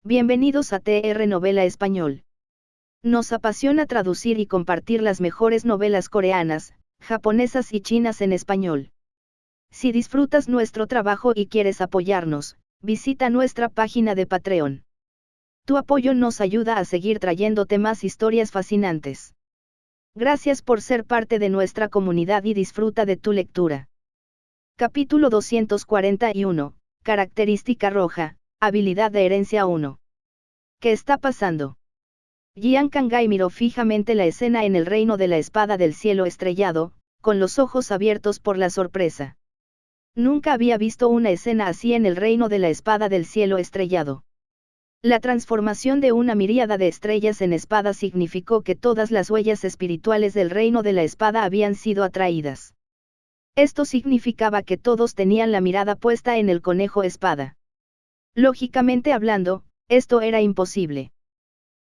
Bienvenidos a TR Novela Español. Nos apasiona traducir y compartir las mejores novelas coreanas, japonesas y chinas en español. Si disfrutas nuestro trabajo y quieres apoyarnos, visita nuestra página de Patreon. Tu apoyo nos ayuda a seguir trayéndote más historias fascinantes. Gracias por ser parte de nuestra comunidad y disfruta de tu lectura. Capítulo 241, Característica roja, habilidad de herencia 1. ¿Qué está pasando? Jian Kangay miró fijamente la escena en el reino de la espada del cielo estrellado, con los ojos abiertos por la sorpresa. Nunca había visto una escena así en el reino de la espada del cielo estrellado. La transformación de una miríada de estrellas en espada significó que todas las huellas espirituales del reino de la espada habían sido atraídas. Esto significaba que todos tenían la mirada puesta en el conejo espada. Lógicamente hablando, esto era imposible.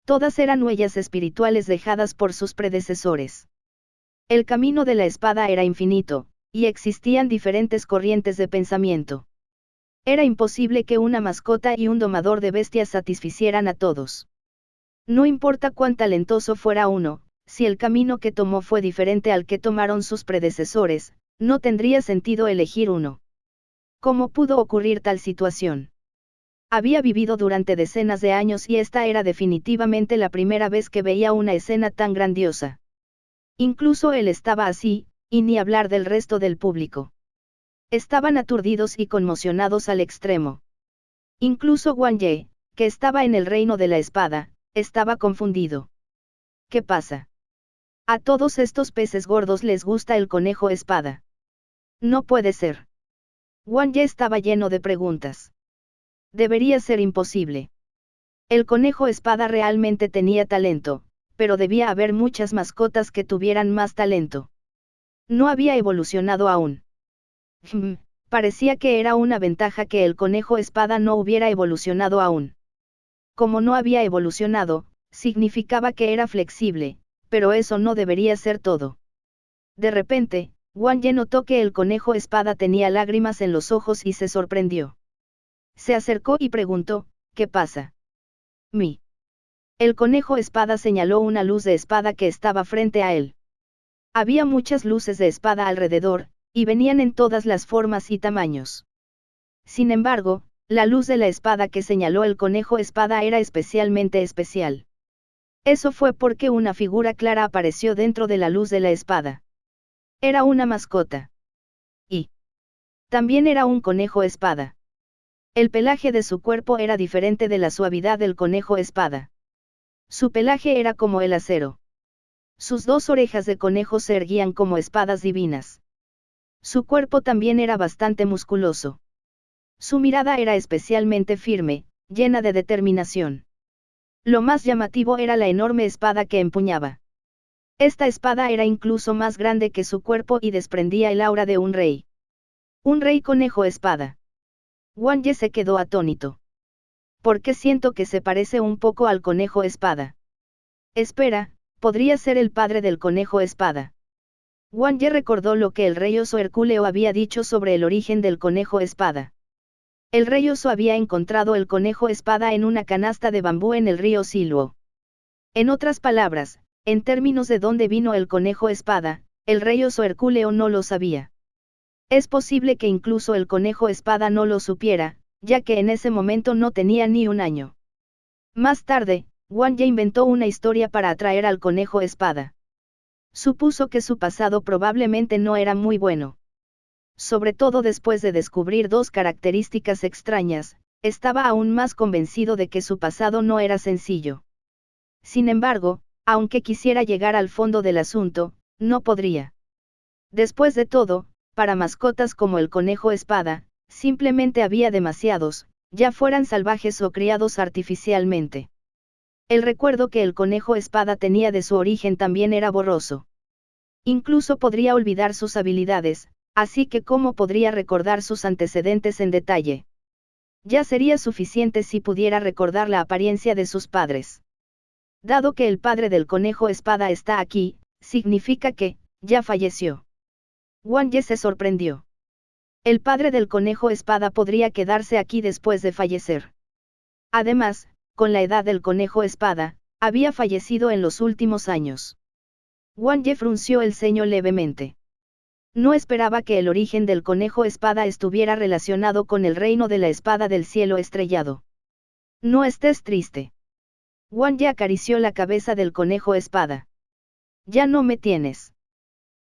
Todas eran huellas espirituales dejadas por sus predecesores. El camino de la espada era infinito, y existían diferentes corrientes de pensamiento. Era imposible que una mascota y un domador de bestias satisficieran a todos. No importa cuán talentoso fuera uno, si el camino que tomó fue diferente al que tomaron sus predecesores, no tendría sentido elegir uno. ¿Cómo pudo ocurrir tal situación? Había vivido durante decenas de años y esta era definitivamente la primera vez que veía una escena tan grandiosa. Incluso él estaba así, y ni hablar del resto del público. Estaban aturdidos y conmocionados al extremo. Incluso Wang Ye, que estaba en el reino de la espada, estaba confundido. ¿Qué pasa? A todos estos peces gordos les gusta el conejo espada. No puede ser. Wang Ye estaba lleno de preguntas. Debería ser imposible. El conejo espada realmente tenía talento, pero debía haber muchas mascotas que tuvieran más talento. No había evolucionado aún. Parecía que era una ventaja que el conejo espada no hubiera evolucionado aún. Como no había evolucionado, significaba que era flexible, pero eso no debería ser todo. De repente, Wang Ye notó que el conejo espada tenía lágrimas en los ojos y se sorprendió. Se acercó y preguntó, ¿qué pasa? El conejo espada señaló una luz de espada que estaba frente a él. Había muchas luces de espada alrededor, y venían en todas las formas y tamaños. Sin embargo, la luz de la espada que señaló el conejo espada era especialmente especial. Eso fue porque una figura clara apareció dentro de la luz de la espada. Era una mascota. Y también era un conejo espada. El pelaje de su cuerpo era diferente de la suavidad del conejo espada. Su pelaje era como el acero. Sus dos orejas de conejo se erguían como espadas divinas. Su cuerpo también era bastante musculoso. Su mirada era especialmente firme, llena de determinación. Lo más llamativo era la enorme espada que empuñaba. Esta espada era incluso más grande que su cuerpo y desprendía el aura de un rey. Un rey conejo espada. Wang Ye se quedó atónito. ¿Por qué siento que se parece un poco al conejo espada? Espera, podría ser el padre del conejo espada. Wang Ye recordó lo que el rey oso Hercúleo había dicho sobre el origen del conejo espada. El rey oso había encontrado el conejo espada en una canasta de bambú en el río Siluo. En otras palabras, en términos de dónde vino el conejo espada, el rey oso Hercúleo no lo sabía. Es posible que incluso el conejo espada no lo supiera, ya que en ese momento no tenía ni un año. Más tarde, Wang Ye inventó una historia para atraer al conejo espada. Supuso que su pasado probablemente no era muy bueno. Sobre todo después de descubrir dos características extrañas, estaba aún más convencido de que su pasado no era sencillo. Sin embargo, aunque quisiera llegar al fondo del asunto, no podría. Después de todo, para mascotas como el conejo espada, simplemente había demasiados, ya fueran salvajes o criados artificialmente. El recuerdo que el conejo espada tenía de su origen también era borroso. Incluso podría olvidar sus habilidades, así que ¿cómo podría recordar sus antecedentes en detalle? Ya sería suficiente si pudiera recordar la apariencia de sus padres. Dado que el padre del conejo espada está aquí, significa que, ya falleció. Wang Ye se sorprendió. El padre del conejo espada podría quedarse aquí después de fallecer. Además, con la edad del conejo espada, había fallecido en los últimos años. Wang Ye frunció el ceño levemente. No esperaba que el origen del conejo espada estuviera relacionado con el reino de la espada del cielo estrellado. No estés triste. Wang Ye acarició la cabeza del conejo espada. Ya no me tienes.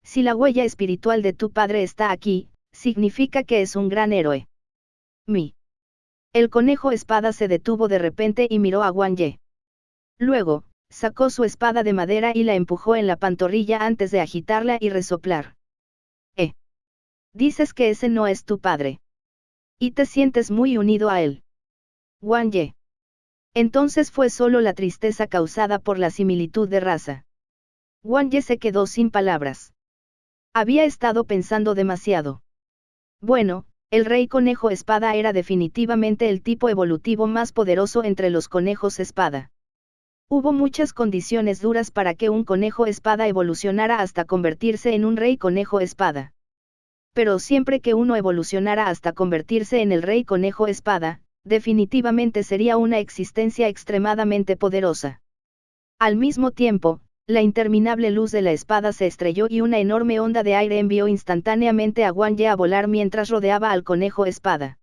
Si la huella espiritual de tu padre está aquí, significa que es un gran héroe. El conejo espada se detuvo de repente y miró a Wang Ye. Luego, sacó su espada de madera y la empujó en la pantorrilla antes de agitarla y resoplar. Dices que ese no es tu padre. Y te sientes muy unido a él. Wang Ye. Entonces fue solo la tristeza causada por la similitud de raza. Wang Ye se quedó sin palabras. Había estado pensando demasiado. Bueno, el rey conejo espada era definitivamente el tipo evolutivo más poderoso entre los conejos espada. Hubo muchas condiciones duras para que un conejo espada evolucionara hasta convertirse en un rey conejo espada. Pero siempre que uno evolucionara hasta convertirse en el rey conejo espada, definitivamente sería una existencia extremadamente poderosa. Al mismo tiempo, la interminable luz de la espada se estrelló y una enorme onda de aire envió instantáneamente a Wang Ye a volar mientras rodeaba al conejo espada.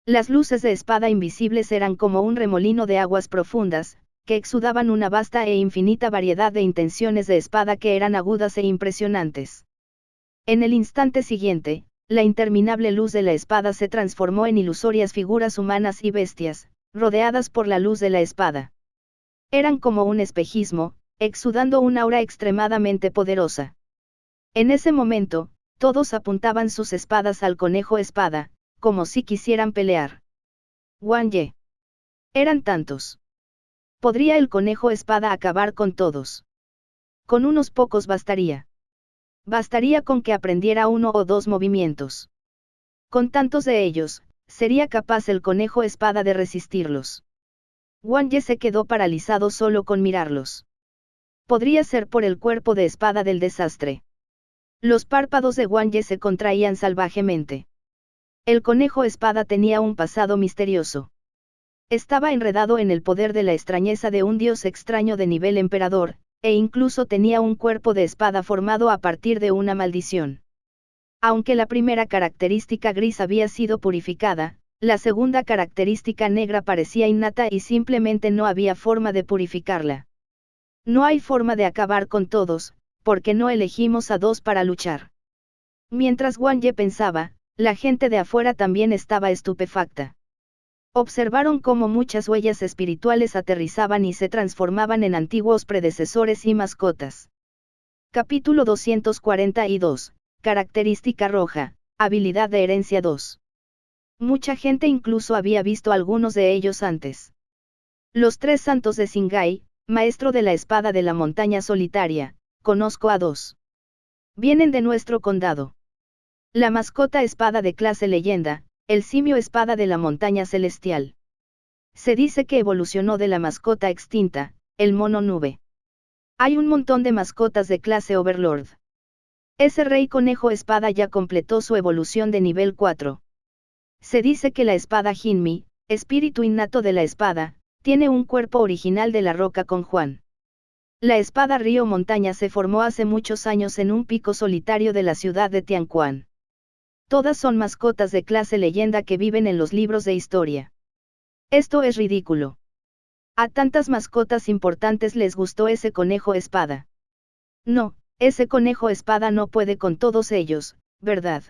Las luces de espada invisibles eran como un remolino de aguas profundas, que exudaban una vasta e infinita variedad de intenciones de espada que eran agudas e impresionantes. En el instante siguiente, la interminable luz de la espada se transformó en ilusorias figuras humanas y bestias, rodeadas por la luz de la espada. Eran como un espejismo, exudando una aura extremadamente poderosa. En ese momento, todos apuntaban sus espadas al conejo espada, como si quisieran pelear. Wang Ye. Eran tantos. ¿Podría el conejo espada acabar con todos? Con unos pocos bastaría. Bastaría con que aprendiera uno o dos movimientos. Con tantos de ellos, sería capaz el conejo espada de resistirlos. Wang Ye se quedó paralizado solo con mirarlos. Podría ser por el cuerpo de espada del desastre. Los párpados de Wang Ye se contraían salvajemente. El conejo espada tenía un pasado misterioso. Estaba enredado en el poder de la extrañeza de un dios extraño de nivel emperador, e incluso tenía un cuerpo de espada formado a partir de una maldición. Aunque la primera característica gris había sido purificada, la segunda característica negra parecía innata y simplemente no había forma de purificarla. No hay forma de acabar con todos, porque no elegimos a dos para luchar. Mientras Wang Ye pensaba, la gente de afuera también estaba estupefacta. Observaron cómo muchas huellas espirituales aterrizaban y se transformaban en antiguos predecesores y mascotas. Capítulo 242, Característica roja, habilidad de herencia 2. Mucha gente incluso había visto algunos de ellos antes. Los tres santos de Singai, maestro de la espada de la montaña solitaria, conozco a dos. Vienen de nuestro condado. La mascota espada de clase leyenda, el simio espada de la montaña celestial. Se dice que evolucionó de la mascota extinta, el mono nube. Hay un montón de mascotas de clase Overlord. Ese rey conejo espada ya completó su evolución de nivel 4. Se dice que la espada Jinmi, espíritu innato de la espada, tiene un cuerpo original de la roca con Juan. La espada río montaña se formó hace muchos años en un pico solitario de la ciudad de Tianquan. Todas son mascotas de clase leyenda que viven en los libros de historia. Esto es ridículo. A tantas mascotas importantes les gustó ese conejo espada. No, ese conejo espada no puede con todos ellos, ¿verdad?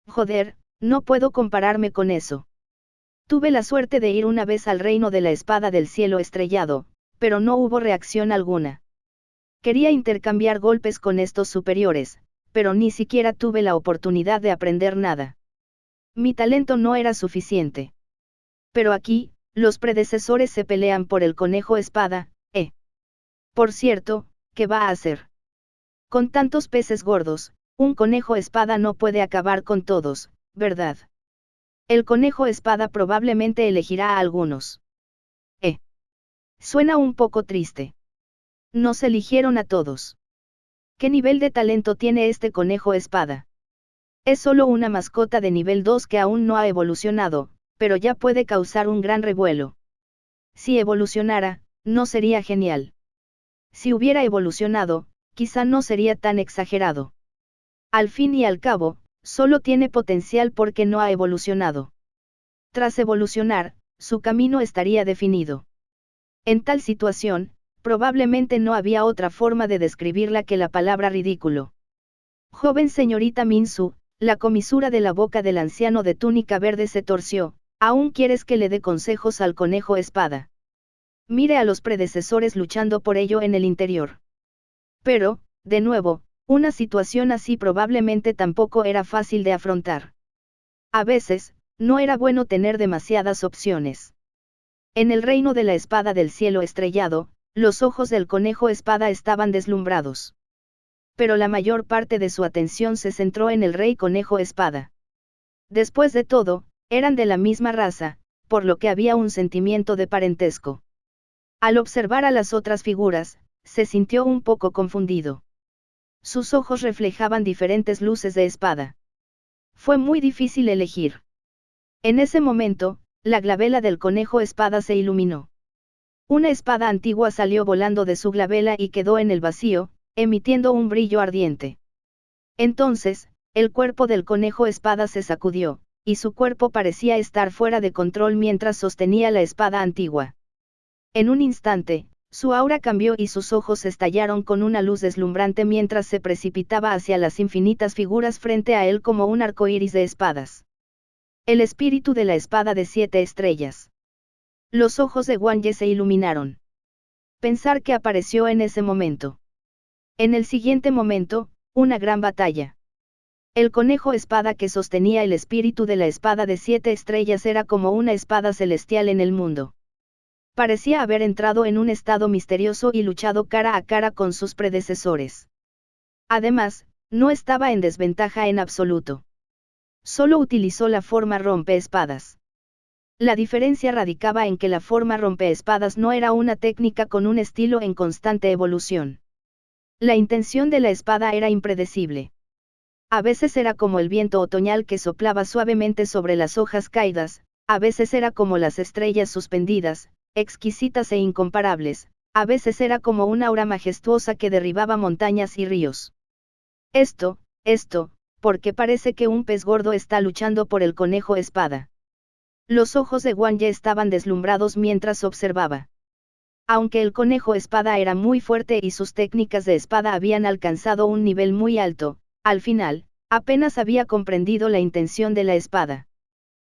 Joder, no puedo compararme con eso. Tuve la suerte de ir una vez al reino de la espada del cielo estrellado, pero no hubo reacción alguna. Quería intercambiar golpes con estos superiores, pero ni siquiera tuve la oportunidad de aprender nada. Mi talento no era suficiente. Pero aquí, los predecesores se pelean por el conejo espada, Por cierto, ¿qué va a hacer? Con tantos peces gordos, un conejo espada no puede acabar con todos, ¿verdad? El conejo espada probablemente elegirá a algunos. Suena un poco triste. Nos eligieron a todos. ¿Qué nivel de talento tiene este conejo espada? Es solo una mascota de nivel 2 que aún no ha evolucionado, pero ya puede causar un gran revuelo. Si evolucionara, no sería genial. Si hubiera evolucionado, quizá no sería tan exagerado. Al fin y al cabo, solo tiene potencial porque no ha evolucionado. Tras evolucionar, su camino estaría definido. En tal situación, probablemente no había otra forma de describirla que la palabra ridículo. Joven señorita Minsu, la comisura de la boca del anciano de túnica verde se torció. ¿Aún quieres que le dé consejos al conejo espada? Mire a los predecesores luchando por ello en el interior. Pero, de nuevo, una situación así probablemente tampoco era fácil de afrontar. A veces, no era bueno tener demasiadas opciones. En el reino de la espada del cielo estrellado, los ojos del conejo espada estaban deslumbrados. Pero la mayor parte de su atención se centró en el rey conejo espada. Después de todo, eran de la misma raza, por lo que había un sentimiento de parentesco. Al observar a las otras figuras, se sintió un poco confundido. Sus ojos reflejaban diferentes luces de espada. Fue muy difícil elegir. En ese momento, la glabela del conejo espada se iluminó. Una espada antigua salió volando de su glabela y quedó en el vacío, emitiendo un brillo ardiente. Entonces, el cuerpo del conejo espada se sacudió, y su cuerpo parecía estar fuera de control mientras sostenía la espada antigua. En un instante, su aura cambió y sus ojos estallaron con una luz deslumbrante mientras se precipitaba hacia las infinitas figuras frente a él como un arco iris de espadas. El espíritu de la espada de 7 estrellas. Los ojos de Wang Ye se iluminaron. Pensar que apareció en ese momento. En el siguiente momento, una gran batalla. El conejo espada que sostenía el espíritu de la espada de 7 estrellas era como una espada celestial en el mundo. Parecía haber entrado en un estado misterioso y luchado cara a cara con sus predecesores. Además, no estaba en desventaja en absoluto. Solo utilizó la forma rompeespadas. La diferencia radicaba en que la forma rompeespadas no era una técnica con un estilo en constante evolución. La intención de la espada era impredecible. A veces era como el viento otoñal que soplaba suavemente sobre las hojas caídas, a veces era como las estrellas suspendidas, exquisitas e incomparables, a veces era como una aura majestuosa que derribaba montañas y ríos. Esto, porque parece que un pez gordo está luchando por el conejo espada. Los ojos de Wang Ye estaban deslumbrados mientras observaba. Aunque el conejo espada era muy fuerte y sus técnicas de espada habían alcanzado un nivel muy alto, al final, apenas había comprendido la intención de la espada.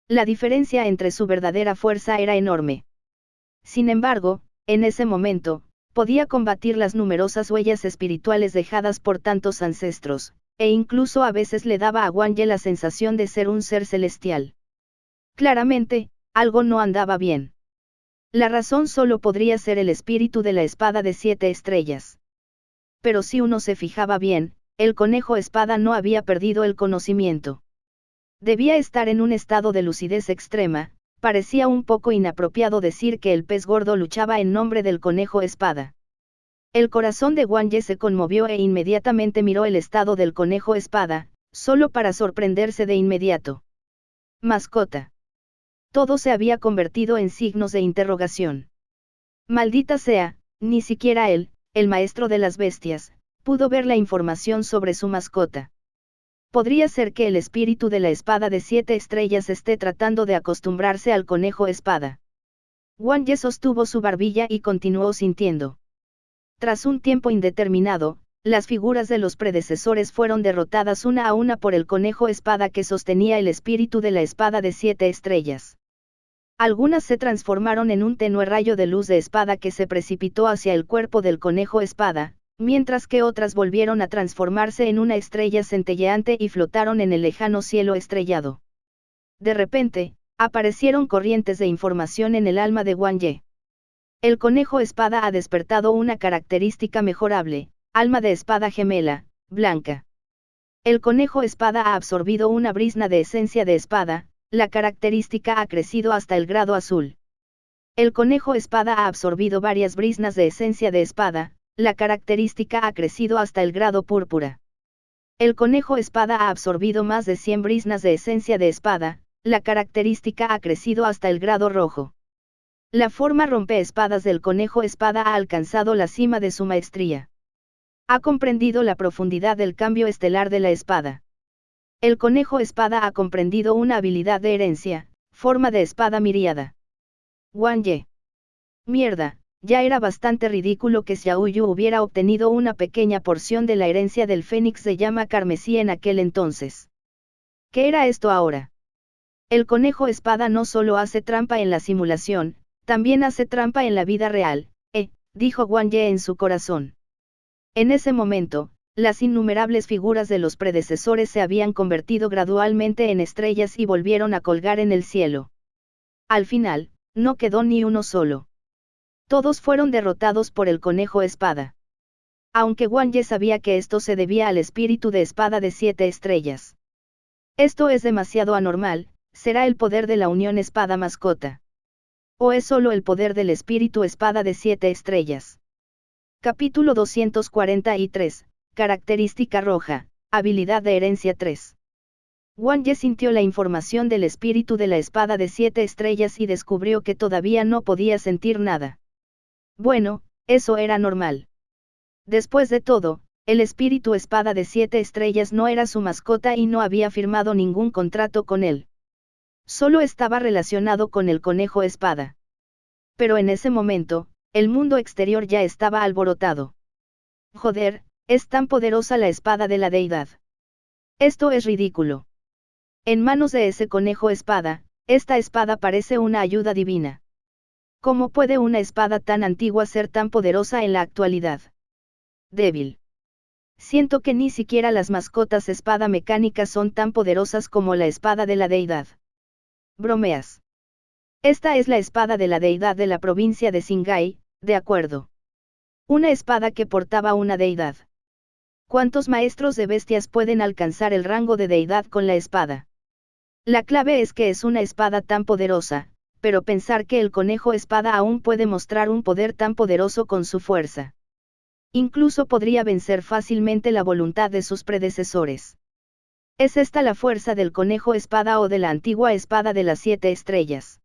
La diferencia entre su verdadera fuerza era enorme. Sin embargo, en ese momento, podía combatir las numerosas huellas espirituales dejadas por tantos ancestros, e incluso a veces le daba a Wang Ye la sensación de ser un ser celestial. Claramente, algo no andaba bien. La razón solo podría ser el espíritu de la espada de 7 estrellas. Pero si uno se fijaba bien, el conejo espada no había perdido el conocimiento. Debía estar en un estado de lucidez extrema. Parecía un poco inapropiado decir que el pez gordo luchaba en nombre del conejo espada. El corazón de Wang Ye se conmovió e inmediatamente miró el estado del conejo espada, solo para sorprenderse de inmediato. Mascota. Todo se había convertido en signos de interrogación. Maldita sea, ni siquiera él, el maestro de las bestias, pudo ver la información sobre su mascota. Podría ser que el espíritu de la espada de 7 estrellas esté tratando de acostumbrarse al conejo espada. Wang Ye sostuvo su barbilla y continuó sintiendo. Tras un tiempo indeterminado, las figuras de los predecesores fueron derrotadas una a una por el conejo espada que sostenía el espíritu de la espada de 7 estrellas. Algunas se transformaron en un tenue rayo de luz de espada que se precipitó hacia el cuerpo del conejo espada, mientras que otras volvieron a transformarse en una estrella centelleante y flotaron en el lejano cielo estrellado. De repente, aparecieron corrientes de información en el alma de Wang Ye. El conejo espada ha despertado una característica mejorable, alma de espada gemela, blanca. El conejo espada ha absorbido una brizna de esencia de espada, la característica ha crecido hasta el grado azul. El conejo espada ha absorbido varias briznas de esencia de espada, la característica ha crecido hasta el grado púrpura. El conejo espada ha absorbido más de 100 briznas de esencia de espada, la característica ha crecido hasta el grado rojo. La forma rompeespadas del conejo espada ha alcanzado la cima de su maestría. Ha comprendido la profundidad del cambio estelar de la espada. El conejo espada ha comprendido una habilidad de herencia, forma de espada miríada. Wang Ye. Mierda, ya era bastante ridículo que Xiao Yu hubiera obtenido una pequeña porción de la herencia del Fénix de llama carmesí en aquel entonces. ¿Qué era esto ahora? El conejo espada no solo hace trampa en la simulación, también hace trampa en la vida real, dijo Wang Ye en su corazón. En ese momento, las innumerables figuras de los predecesores se habían convertido gradualmente en estrellas y volvieron a colgar en el cielo. Al final, no quedó ni uno solo. Todos fueron derrotados por el conejo espada. Aunque Wang Ye sabía que esto se debía al espíritu de espada de 7 estrellas. Esto es demasiado anormal, ¿será el poder de la unión espada mascota? ¿O es solo el poder del espíritu espada de 7 estrellas? Capítulo 243, Característica roja, habilidad de herencia 3. Wang Ye sintió la información del espíritu de la espada de 7 estrellas y descubrió que todavía no podía sentir nada. Bueno, eso era normal. Después de todo, el espíritu espada de 7 estrellas no era su mascota y no había firmado ningún contrato con él. Solo estaba relacionado con el conejo espada. Pero en ese momento, el mundo exterior ya estaba alborotado. Joder, es tan poderosa la espada de la deidad. Esto es ridículo. En manos de ese conejo espada, esta espada parece una ayuda divina. ¿Cómo puede una espada tan antigua ser tan poderosa en la actualidad? Débil. Siento que ni siquiera las mascotas espada mecánicas son tan poderosas como la espada de la deidad. Bromeas. Esta es la espada de la deidad de la provincia de Singhai, de acuerdo. Una espada que portaba una deidad. ¿Cuántos maestros de bestias pueden alcanzar el rango de deidad con la espada? La clave es que es una espada tan poderosa, pero pensar que el conejo espada aún puede mostrar un poder tan poderoso con su fuerza. Incluso podría vencer fácilmente la voluntad de sus predecesores. ¿Es esta la fuerza del conejo espada o de la antigua espada de las 7 estrellas?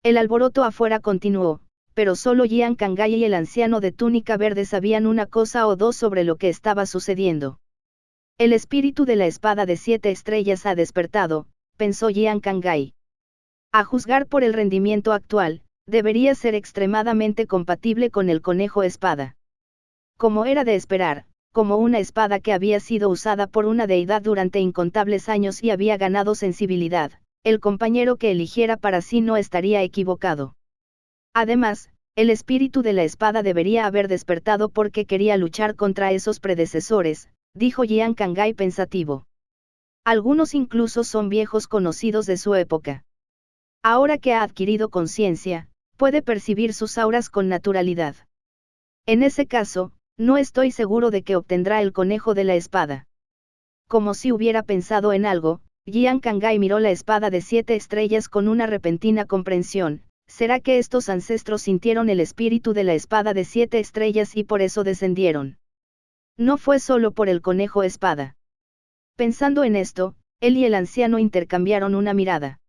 El alboroto afuera continuó, pero solo Jian Kangai y el anciano de túnica verde sabían una cosa o dos sobre lo que estaba sucediendo. El espíritu de la espada de 7 estrellas ha despertado, pensó Jian Kangai. A juzgar por el rendimiento actual, debería ser extremadamente compatible con el conejo espada. Como era de esperar, como una espada que había sido usada por una deidad durante incontables años y había ganado sensibilidad, el compañero que eligiera para sí no estaría equivocado. Además, el espíritu de la espada debería haber despertado porque quería luchar contra esos predecesores, dijo Jian Kangai pensativo. Algunos incluso son viejos conocidos de su época. Ahora que ha adquirido conciencia, puede percibir sus auras con naturalidad. En ese caso, no estoy seguro de que obtendrá el conejo de la espada. Como si hubiera pensado en algo, Jian Kangai miró la espada de 7 estrellas con una repentina comprensión. ¿Será que estos ancestros sintieron el espíritu de la espada de 7 estrellas y por eso descendieron? No fue solo por el conejo espada. Pensando en esto, él y el anciano intercambiaron una mirada.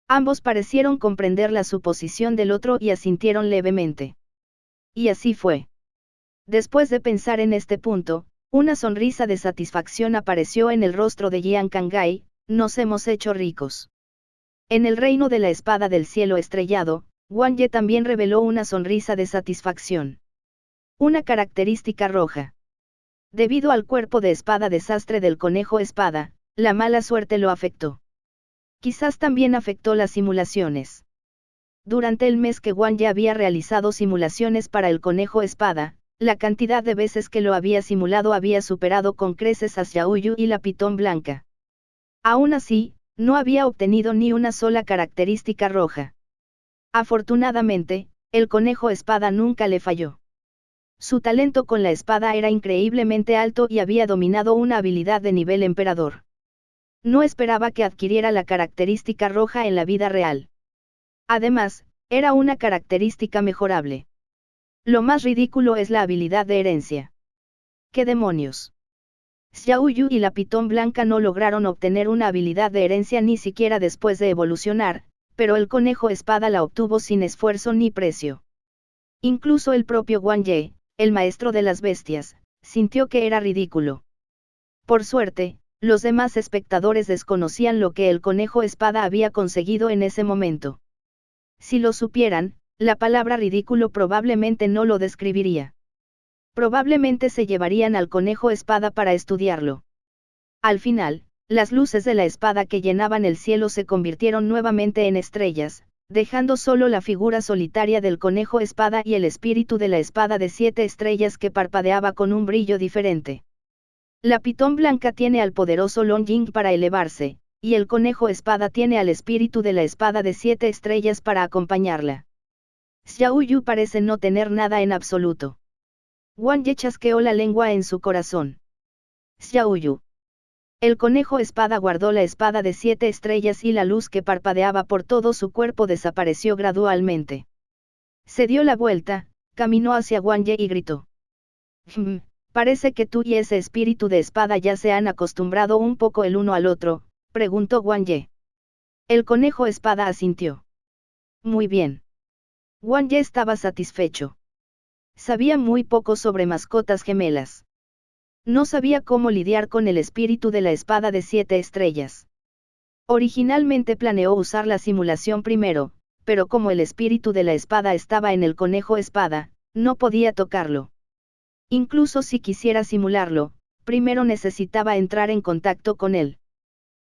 Ambos parecieron comprender la suposición del otro y asintieron levemente. Y así fue. Después de pensar en este punto, una sonrisa de satisfacción apareció en el rostro de Jian Kangai. Nos hemos hecho ricos. En el reino de la espada del cielo estrellado, Wang Ye también reveló una sonrisa de satisfacción. Una característica roja. Debido al cuerpo de espada desastre del conejo espada, la mala suerte lo afectó. Quizás también afectó las simulaciones. Durante el mes que Wang Ye había realizado simulaciones para el conejo espada, la cantidad de veces que lo había simulado había superado con creces a Xiao Yu y la pitón blanca. Aún así, no había obtenido ni una sola característica roja. Afortunadamente, el conejo espada nunca le falló. Su talento con la espada era increíblemente alto y había dominado una habilidad de nivel emperador. No esperaba que adquiriera la característica roja en la vida real. Además, era una característica mejorable. Lo más ridículo es la habilidad de herencia. ¿Qué demonios? Xiao Yu y la pitón blanca no lograron obtener una habilidad de herencia ni siquiera después de evolucionar, pero el conejo espada la obtuvo sin esfuerzo ni precio. Incluso el propio Wang Ye, el maestro de las bestias, sintió que era ridículo. Por suerte, los demás espectadores desconocían lo que el conejo espada había conseguido en ese momento. Si lo supieran, la palabra ridículo probablemente no lo describiría. Probablemente se llevarían al conejo espada para estudiarlo. Al final, las luces de la espada que llenaban el cielo se convirtieron nuevamente en estrellas, dejando solo la figura solitaria del conejo espada y el espíritu de la espada de 7 estrellas que parpadeaba con un brillo diferente. La pitón blanca tiene al poderoso Long Ying para elevarse, y el conejo espada tiene al espíritu de la espada de 7 estrellas para acompañarla. Xiao Yu parece no tener nada en absoluto. Wang Ye chasqueó la lengua en su corazón. Xiao Yu. El conejo espada guardó la espada de 7 estrellas y la luz que parpadeaba por todo su cuerpo desapareció gradualmente. Se dio la vuelta, caminó hacia Wang Ye y gritó. Parece que tú y ese espíritu de espada ya se han acostumbrado un poco el uno al otro, preguntó Wang Ye. El conejo espada asintió. Muy bien. Wang Ye estaba satisfecho. Sabía muy poco sobre mascotas gemelas. No sabía cómo lidiar con el espíritu de la espada de 7 estrellas. Originalmente planeó usar la simulación primero, pero como el espíritu de la espada estaba en el conejo espada, no podía tocarlo. Incluso si quisiera simularlo, primero necesitaba entrar en contacto con él.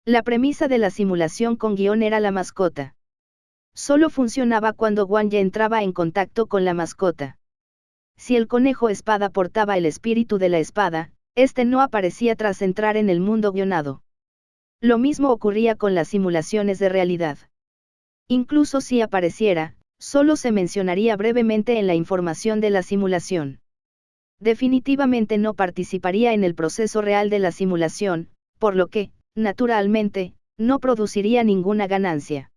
La premisa de la simulación con guión era la mascota. Solo funcionaba cuando Wang Ye entraba en contacto con la mascota. Si el conejo espada portaba el espíritu de la espada, este no aparecía tras entrar en el mundo guionado. Lo mismo ocurría con las simulaciones de realidad. Incluso si apareciera, solo se mencionaría brevemente en la información de la simulación. Definitivamente no participaría en el proceso real de la simulación, por lo que, naturalmente, no produciría ninguna ganancia.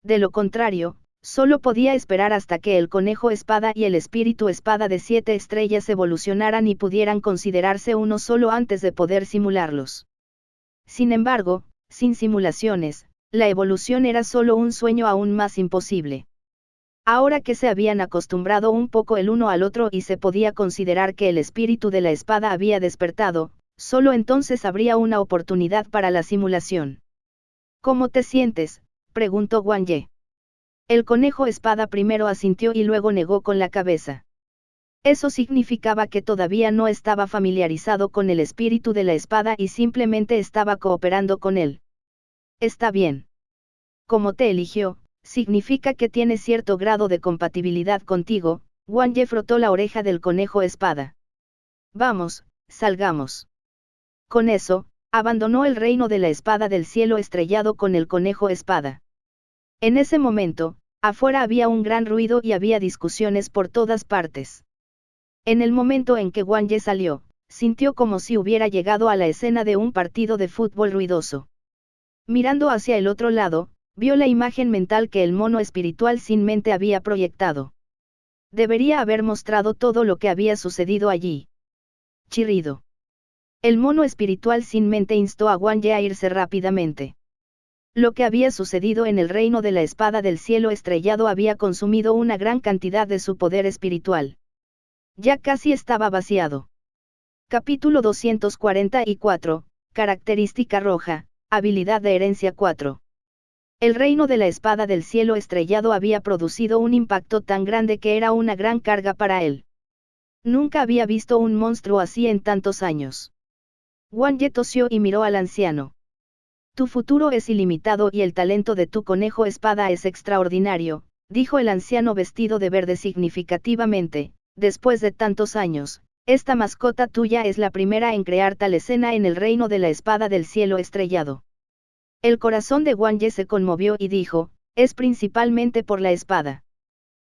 De lo contrario, solo podía esperar hasta que el conejo espada y el espíritu espada de 7 estrellas evolucionaran y pudieran considerarse uno solo antes de poder simularlos. Sin embargo, sin simulaciones, la evolución era solo un sueño aún más imposible. Ahora que se habían acostumbrado un poco el uno al otro y se podía considerar que el espíritu de la espada había despertado, solo entonces habría una oportunidad para la simulación. ¿Cómo te sientes?, preguntó Wang Ye. El conejo espada primero asintió y luego negó con la cabeza. Eso significaba que todavía no estaba familiarizado con el espíritu de la espada y simplemente estaba cooperando con él. Está bien. Como te eligió, significa que tiene cierto grado de compatibilidad contigo. Wang Ye frotó la oreja del conejo espada. Vamos, salgamos. Con eso, abandonó el reino de la espada del cielo estrellado con el conejo espada. En ese momento, afuera había un gran ruido y había discusiones por todas partes. En el momento en que Wang Ye salió, sintió como si hubiera llegado a la escena de un partido de fútbol ruidoso. Mirando hacia el otro lado, vio la imagen mental que el mono espiritual sin mente había proyectado. Debería haber mostrado todo lo que había sucedido allí. Chirrido. El mono espiritual sin mente instó a Wang Ye a irse rápidamente. Lo que había sucedido en el reino de la espada del cielo estrellado había consumido una gran cantidad de su poder espiritual. Ya casi estaba vaciado. Capítulo 244, Característica roja, habilidad de herencia 4. El reino de la espada del cielo estrellado había producido un impacto tan grande que era una gran carga para él. Nunca había visto un monstruo así en tantos años. Wang Ye tosió y miró al anciano. Tu futuro es ilimitado y el talento de tu conejo espada es extraordinario, dijo el anciano vestido de verde significativamente. Después de tantos años, esta mascota tuya es la primera en crear tal escena en el reino de la espada del cielo estrellado. El corazón de Wang Ye se conmovió y dijo, es principalmente por la espada.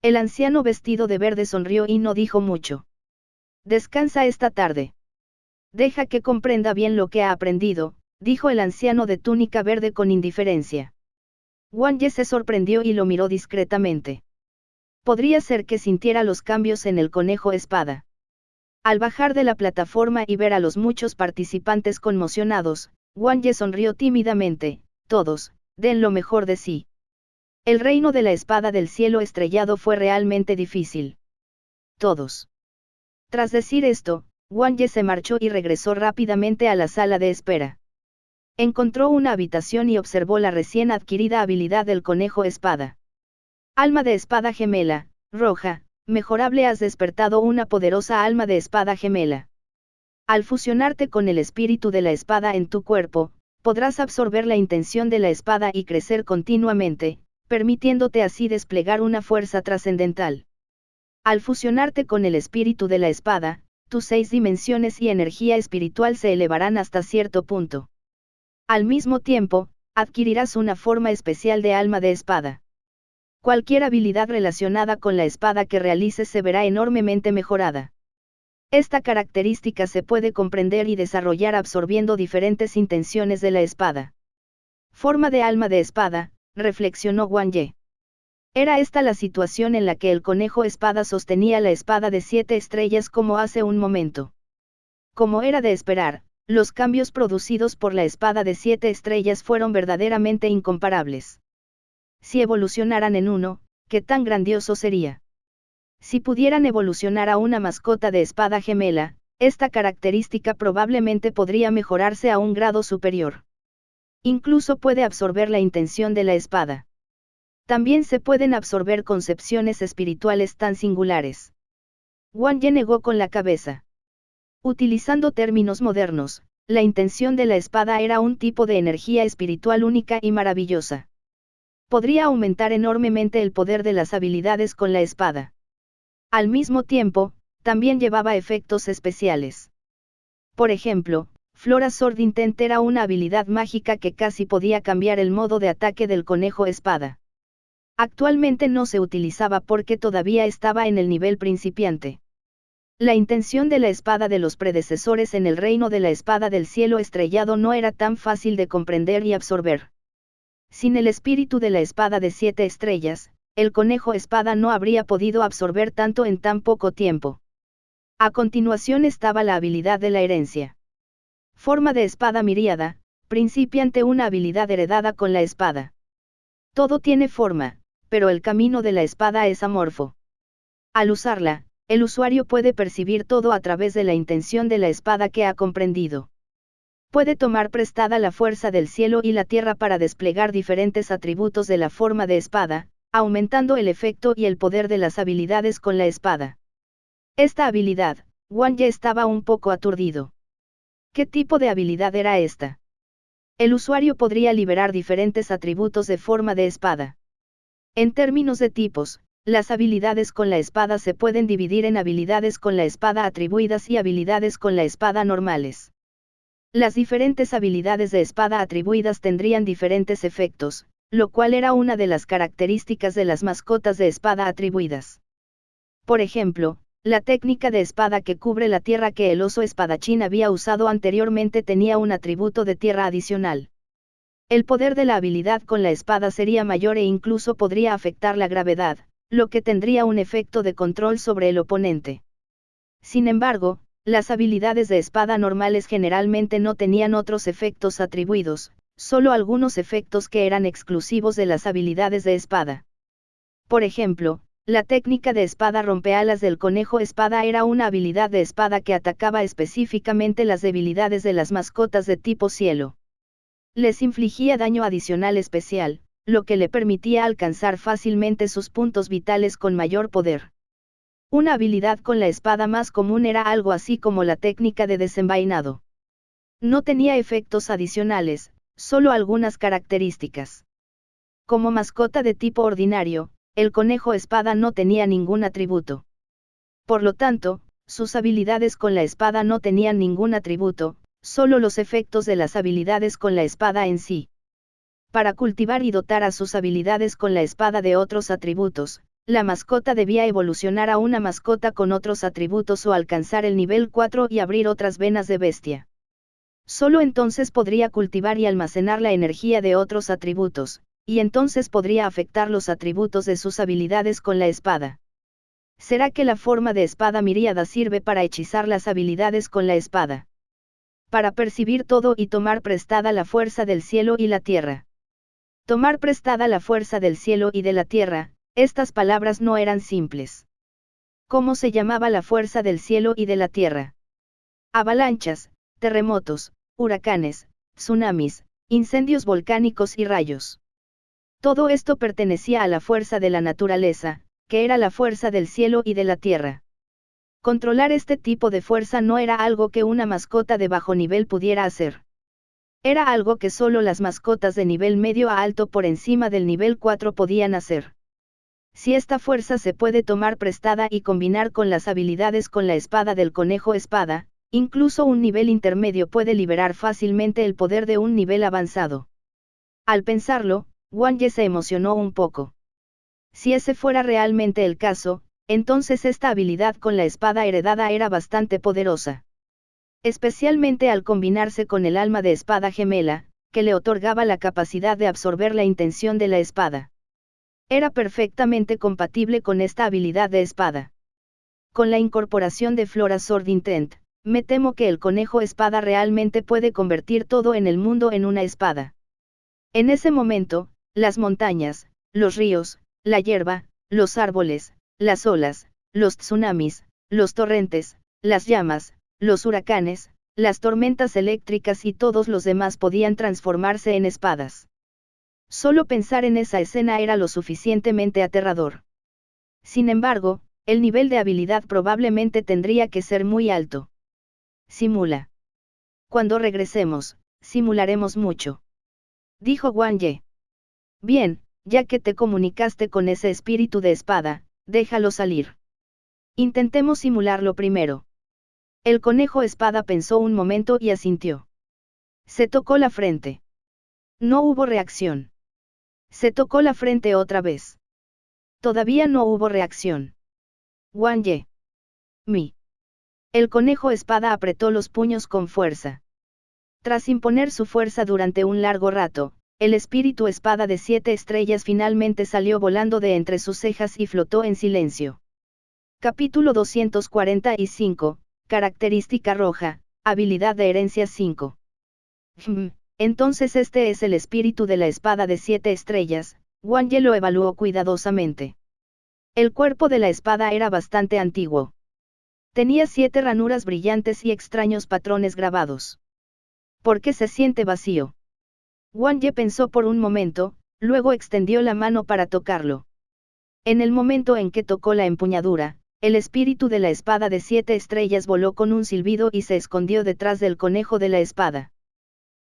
El anciano vestido de verde sonrió y no dijo mucho. Descansa esta tarde. Deja que comprenda bien lo que ha aprendido, dijo el anciano de túnica verde con indiferencia. Wang Ye se sorprendió y lo miró discretamente. Podría ser que sintiera los cambios en el conejo espada. Al bajar de la plataforma y ver a los muchos participantes conmocionados, Wang Ye sonrió tímidamente. Todos, den lo mejor de sí. El reino de la espada del cielo estrellado fue realmente difícil. Todos. Tras decir esto, Wang Ye se marchó y regresó rápidamente a la sala de espera. Encontró una habitación y observó la recién adquirida habilidad del conejo espada. Alma de espada gemela, roja, mejorable. Has despertado una poderosa alma de espada gemela. Al fusionarte con el espíritu de la espada en tu cuerpo, podrás absorber la intención de la espada y crecer continuamente, permitiéndote así desplegar una fuerza trascendental. Al fusionarte con el espíritu de la espada, tus 6 dimensiones y energía espiritual se elevarán hasta cierto punto. Al mismo tiempo, adquirirás una forma especial de alma de espada. Cualquier habilidad relacionada con la espada que realices se verá enormemente mejorada. Esta característica se puede comprender y desarrollar absorbiendo diferentes intenciones de la espada. Forma de alma de espada, reflexionó Wang Ye. Era esta la situación en la que el conejo espada sostenía la espada de 7 estrellas como hace un momento. Como era de esperar, los cambios producidos por la espada de 7 estrellas fueron verdaderamente incomparables. Si evolucionaran en uno, ¿qué tan grandioso sería? Si pudieran evolucionar a una mascota de espada gemela, esta característica probablemente podría mejorarse a un grado superior. Incluso puede absorber la intención de la espada. También se pueden absorber concepciones espirituales tan singulares. Wang Ye negó con la cabeza. Utilizando términos modernos, la intención de la espada era un tipo de energía espiritual única y maravillosa. Podría aumentar enormemente el poder de las habilidades con la espada. Al mismo tiempo, también llevaba efectos especiales. Por ejemplo, Flora Sword Intent era una habilidad mágica que casi podía cambiar el modo de ataque del conejo espada. Actualmente no se utilizaba porque todavía estaba en el nivel principiante. La intención de la espada de los predecesores en el reino de la espada del cielo estrellado no era tan fácil de comprender y absorber. Sin el espíritu de la espada de 7 estrellas, el conejo espada no habría podido absorber tanto en tan poco tiempo. A continuación estaba la habilidad de la herencia. Forma de espada miríada, principiante, una habilidad heredada con la espada. Todo tiene forma, pero el camino de la espada es amorfo. Al usarla, el usuario puede percibir todo a través de la intención de la espada que ha comprendido. Puede tomar prestada la fuerza del cielo y la tierra para desplegar diferentes atributos de la forma de espada, aumentando el efecto y el poder de las habilidades con la espada. Esta habilidad, Wang Ye estaba un poco aturdido. ¿Qué tipo de habilidad era esta? El usuario podría liberar diferentes atributos de forma de espada. En términos de tipos, las habilidades con la espada se pueden dividir en habilidades con la espada atribuidas y habilidades con la espada normales. Las diferentes habilidades de espada atribuidas tendrían diferentes efectos, lo cual era una de las características de las mascotas de espada atribuidas. Por ejemplo, la técnica de espada que cubre la tierra que el oso espadachín había usado anteriormente tenía un atributo de tierra adicional. El poder de la habilidad con la espada sería mayor e incluso podría afectar la gravedad, lo que tendría un efecto de control sobre el oponente. Sin embargo, las habilidades de espada normales generalmente no tenían otros efectos atribuidos, solo algunos efectos que eran exclusivos de las habilidades de espada. Por ejemplo, la técnica de espada rompealas del conejo espada era una habilidad de espada que atacaba específicamente las debilidades de las mascotas de tipo cielo. Les infligía daño adicional especial, lo que le permitía alcanzar fácilmente sus puntos vitales con mayor poder. Una habilidad con la espada más común era algo así como la técnica de desenvainado. No tenía efectos adicionales, solo algunas características. Como mascota de tipo ordinario, el conejo espada no tenía ningún atributo. Por lo tanto, sus habilidades con la espada no tenían ningún atributo, solo los efectos de las habilidades con la espada en sí. Para cultivar y dotar a sus habilidades con la espada de otros atributos, la mascota debía evolucionar a una mascota con otros atributos o alcanzar el nivel 4 y abrir otras venas de bestia. Solo entonces podría cultivar y almacenar la energía de otros atributos, y entonces podría afectar los atributos de sus habilidades con la espada. ¿Será que la forma de espada miríada sirve para hechizar las habilidades con la espada? Para percibir todo y tomar prestada la fuerza del cielo y la tierra. Tomar prestada la fuerza del cielo y de la tierra, estas palabras no eran simples. ¿Cómo se llamaba la fuerza del cielo y de la tierra? Avalanchas, terremotos, huracanes, tsunamis, incendios volcánicos y rayos. Todo esto pertenecía a la fuerza de la naturaleza, que era la fuerza del cielo y de la tierra. Controlar este tipo de fuerza no era algo que una mascota de bajo nivel pudiera hacer. Era algo que solo las mascotas de nivel medio a alto por encima del nivel 4 podían hacer. Si esta fuerza se puede tomar prestada y combinar con las habilidades con la espada del conejo espada, incluso un nivel intermedio puede liberar fácilmente el poder de un nivel avanzado. Al pensarlo, Wang Ye se emocionó un poco. Si ese fuera realmente el caso, entonces esta habilidad con la espada heredada era bastante poderosa. Especialmente al combinarse con el alma de espada gemela, que le otorgaba la capacidad de absorber la intención de la espada. Era perfectamente compatible con esta habilidad de espada. Con la incorporación de Flora Sword Intent, me temo que el conejo espada realmente puede convertir todo en el mundo en una espada. En ese momento, las montañas, los ríos, la hierba, los árboles, las olas, los tsunamis, los torrentes, las llamas, los huracanes, las tormentas eléctricas y todos los demás podían transformarse en espadas. Solo pensar en esa escena era lo suficientemente aterrador. Sin embargo, el nivel de habilidad probablemente tendría que ser muy alto. Simula. Cuando regresemos, simularemos mucho. Dijo Wang Ye. Bien, ya que te comunicaste con ese espíritu de espada, déjalo salir. Intentemos simularlo primero. El conejo espada pensó un momento y asintió. Se tocó la frente. No hubo reacción. Se tocó la frente otra vez. Todavía no hubo reacción. Wang Ye. Mi. El conejo espada apretó los puños con fuerza. Tras imponer su fuerza durante un largo rato, el espíritu espada de 7 estrellas finalmente salió volando de entre sus cejas y flotó en silencio. Capítulo 245, Característica roja, habilidad de herencia 5. Entonces este es el espíritu de la espada de 7 estrellas, Wang Ye lo evaluó cuidadosamente. El cuerpo de la espada era bastante antiguo. Tenía 7 ranuras brillantes y extraños patrones grabados. ¿Por qué se siente vacío? Wang Ye pensó por un momento, luego extendió la mano para tocarlo. En el momento en que tocó la empuñadura, el espíritu de la espada de 7 estrellas voló con un silbido y se escondió detrás del conejo de la espada.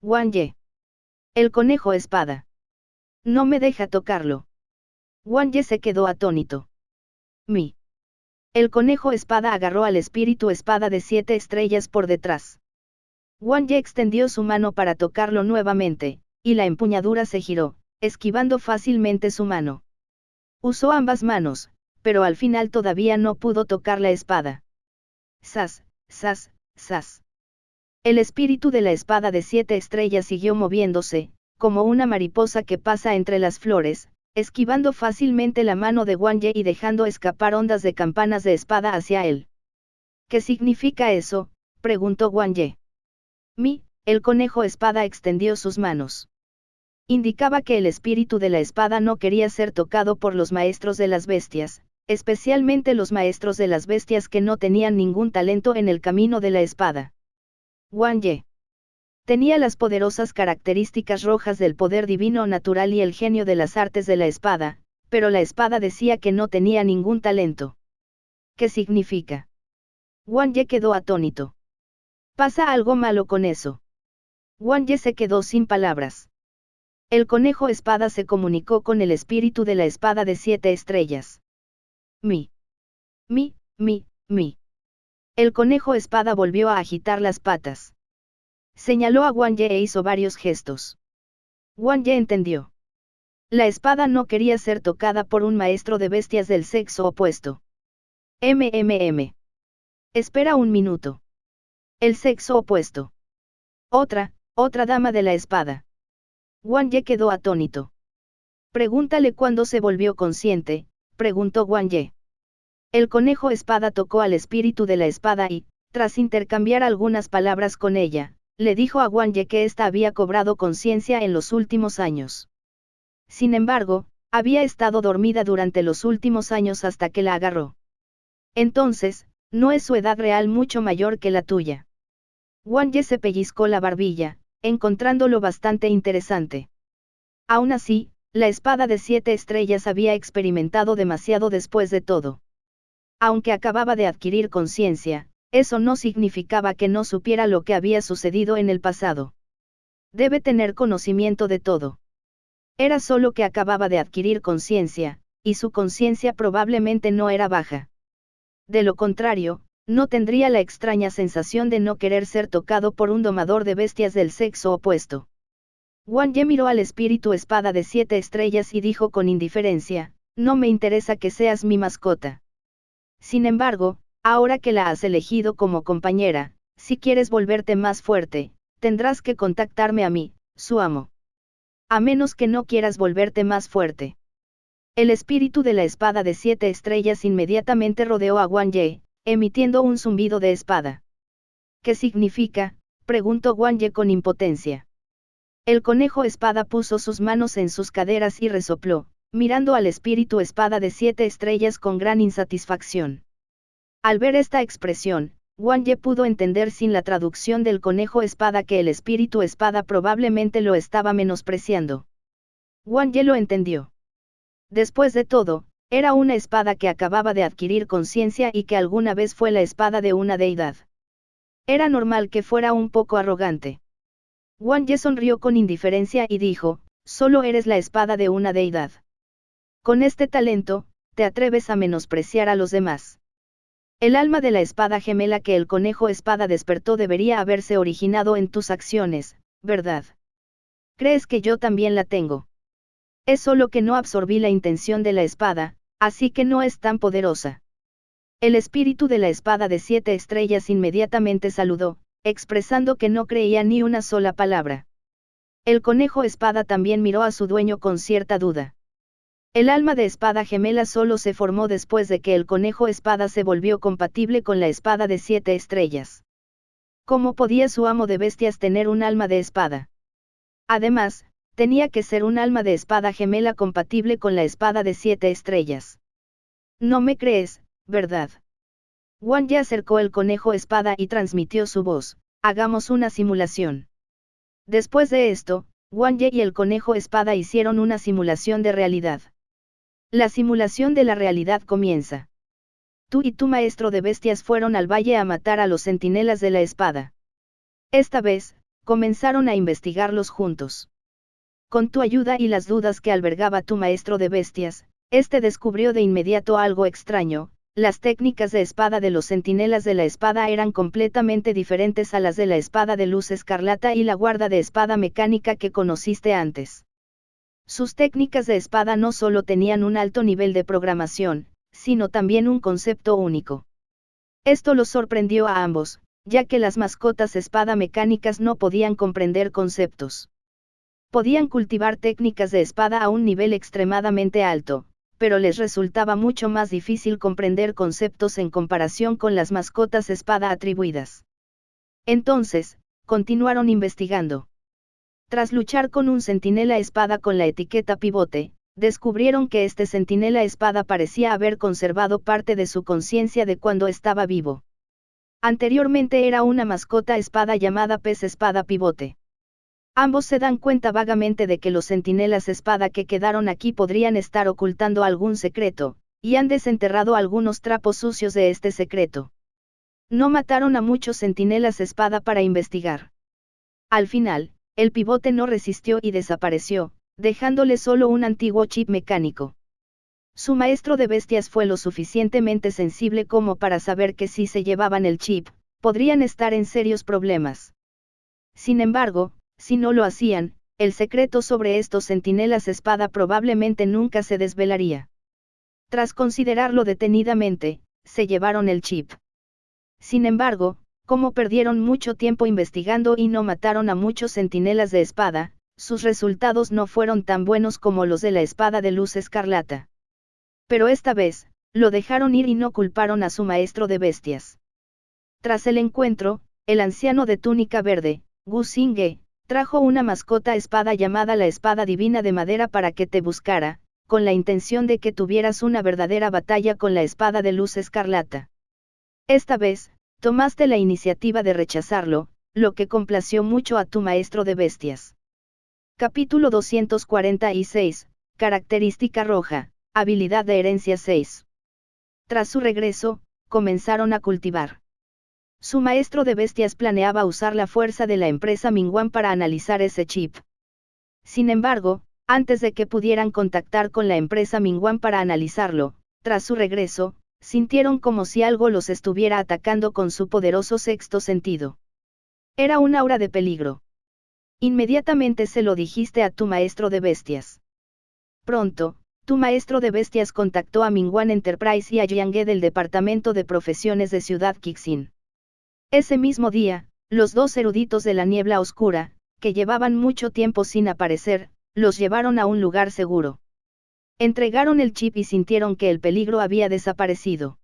Wang Ye. El conejo espada. No me deja tocarlo. Wang Ye se quedó atónito. Mi. El conejo espada agarró al espíritu espada de 7 estrellas por detrás. Wang Ye extendió su mano para tocarlo nuevamente, y la empuñadura se giró, esquivando fácilmente su mano. Usó ambas manos, pero al final todavía no pudo tocar la espada. Sas, sas, sas. El espíritu de la espada de 7 estrellas siguió moviéndose, como una mariposa que pasa entre las flores, esquivando fácilmente la mano de Wang Ye y dejando escapar ondas de campanas de espada hacia él. ¿Qué significa eso?, preguntó Wang Ye. El conejo espada extendió sus manos. Indicaba que el espíritu de la espada no quería ser tocado por los maestros de las bestias, especialmente los maestros de las bestias que no tenían ningún talento en el camino de la espada. Wang Ye tenía las poderosas características rojas del poder divino natural y el genio de las artes de la espada, pero la espada decía que no tenía ningún talento. ¿Qué significa? Wang Ye quedó atónito. ¿Pasa algo malo con eso? Wang Ye se quedó sin palabras. El conejo espada se comunicó con el espíritu de la espada de 7 estrellas. Mi. El conejo espada volvió a agitar las patas. Señaló a Wang Ye e hizo varios gestos. Wang Ye entendió. La espada no quería ser tocada por un maestro de bestias del sexo opuesto. Espera un minuto. El sexo opuesto. Otra dama de la espada. Wang Ye quedó atónito. Pregúntale cuándo se volvió consciente, preguntó Wang Ye. El conejo espada tocó al espíritu de la espada y, tras intercambiar algunas palabras con ella, le dijo a Wang Ye que ésta había cobrado conciencia en los últimos años. Sin embargo, había estado dormida durante los últimos años hasta que la agarró. Entonces, ¿no es su edad real mucho mayor que la tuya? Wang Ye se pellizcó la barbilla, encontrándolo bastante interesante. Aún así, la espada de 7 estrellas había experimentado demasiado después de todo. Aunque acababa de adquirir conciencia, eso no significaba que no supiera lo que había sucedido en el pasado. Debe tener conocimiento de todo. Era solo que acababa de adquirir conciencia, y su conciencia probablemente no era baja. De lo contrario, no tendría la extraña sensación de no querer ser tocado por un domador de bestias del sexo opuesto. Wang Ye miró al espíritu espada de 7 estrellas y dijo con indiferencia, no me interesa que seas mi mascota. Sin embargo, ahora que la has elegido como compañera, si quieres volverte más fuerte, tendrás que contactarme a mí, su amo. A menos que no quieras volverte más fuerte. El espíritu de la espada de 7 estrellas inmediatamente rodeó a Wang Ye, emitiendo un zumbido de espada. ¿Qué significa?, preguntó Wang Ye con impotencia. El conejo espada puso sus manos en sus caderas y resopló, mirando al espíritu espada de 7 estrellas con gran insatisfacción. Al ver esta expresión, Wang Ye pudo entender sin la traducción del conejo espada que el espíritu espada probablemente lo estaba menospreciando. Wang Ye lo entendió. Después de todo, era una espada que acababa de adquirir conciencia y que alguna vez fue la espada de una deidad. Era normal que fuera un poco arrogante. Wang Ye sonrió con indiferencia y dijo, solo eres la espada de una deidad. Con este talento, te atreves a menospreciar a los demás. El alma de la espada gemela que el conejo espada despertó debería haberse originado en tus acciones, ¿verdad? ¿Crees que yo también la tengo? Es solo que no absorbí la intención de la espada, así que no es tan poderosa. El espíritu de la espada de 7 estrellas inmediatamente saludó, expresando que no creía ni una sola palabra. El conejo espada también miró a su dueño con cierta duda. El alma de espada gemela solo se formó después de que el conejo espada se volvió compatible con la espada de 7 estrellas. ¿Cómo podía su amo de bestias tener un alma de espada? Además, tenía que ser un alma de espada gemela compatible con la espada de 7 estrellas. No me crees, ¿verdad? Wang Ye acercó el conejo espada y transmitió su voz, hagamos una simulación. Después de esto, Wang Ye y el conejo espada hicieron una simulación de realidad. La simulación de la realidad comienza. Tú y tu maestro de bestias fueron al valle a matar a los centinelas de la espada. Esta vez, comenzaron a investigarlos juntos. Con tu ayuda y las dudas que albergaba tu maestro de bestias, este descubrió de inmediato algo extraño. Las técnicas de espada de los centinelas de la espada eran completamente diferentes a las de la espada de luz escarlata y la guarda de espada mecánica que conociste antes. Sus técnicas de espada no solo tenían un alto nivel de programación, sino también un concepto único. Esto los sorprendió a ambos, ya que las mascotas espada mecánicas no podían comprender conceptos. Podían cultivar técnicas de espada a un nivel extremadamente alto, pero les resultaba mucho más difícil comprender conceptos en comparación con las mascotas espada atribuidas. Entonces, continuaron investigando. Tras luchar con un centinela espada con la etiqueta pivote, descubrieron que este centinela espada parecía haber conservado parte de su conciencia de cuando estaba vivo. Anteriormente era una mascota espada llamada pez espada pivote. Ambos se dan cuenta vagamente de que los centinelas espada que quedaron aquí podrían estar ocultando algún secreto, y han desenterrado algunos trapos sucios de este secreto. No mataron a muchos centinelas espada para investigar. Al final, el pivote no resistió y desapareció, dejándole solo un antiguo chip mecánico. Su maestro de bestias fue lo suficientemente sensible como para saber que si se llevaban el chip, podrían estar en serios problemas. Sin embargo, si no lo hacían, el secreto sobre estos centinelas espada probablemente nunca se desvelaría. Tras considerarlo detenidamente, se llevaron el chip. Sin embargo, como perdieron mucho tiempo investigando y no mataron a muchos centinelas de espada, sus resultados no fueron tan buenos como los de la espada de luz escarlata. Pero esta vez, lo dejaron ir y no culparon a su maestro de bestias. Tras el encuentro, el anciano de túnica verde, Gu Xingge, Trajo una mascota espada llamada la espada divina de madera para que te buscara, con la intención de que tuvieras una verdadera batalla con la espada de luz escarlata. Esta vez, tomaste la iniciativa de rechazarlo, lo que complació mucho a tu maestro de bestias. Capítulo 246, Característica roja, habilidad de herencia 6. Tras su regreso, comenzaron a cultivar. Su maestro de bestias planeaba usar la fuerza de la empresa Mingguan para analizar ese chip. Sin embargo, antes de que pudieran contactar con la empresa Mingguan para analizarlo, tras su regreso, sintieron como si algo los estuviera atacando con su poderoso sexto sentido. Era un aura de peligro. Inmediatamente se lo dijiste a tu maestro de bestias. Pronto, tu maestro de bestias contactó a Mingguan Enterprise y a Yang Ge del Departamento de Profesiones de Ciudad Kixin. Ese mismo día, los dos eruditos de la niebla oscura, que llevaban mucho tiempo sin aparecer, los llevaron a un lugar seguro. Entregaron el chip y sintieron que el peligro había desaparecido.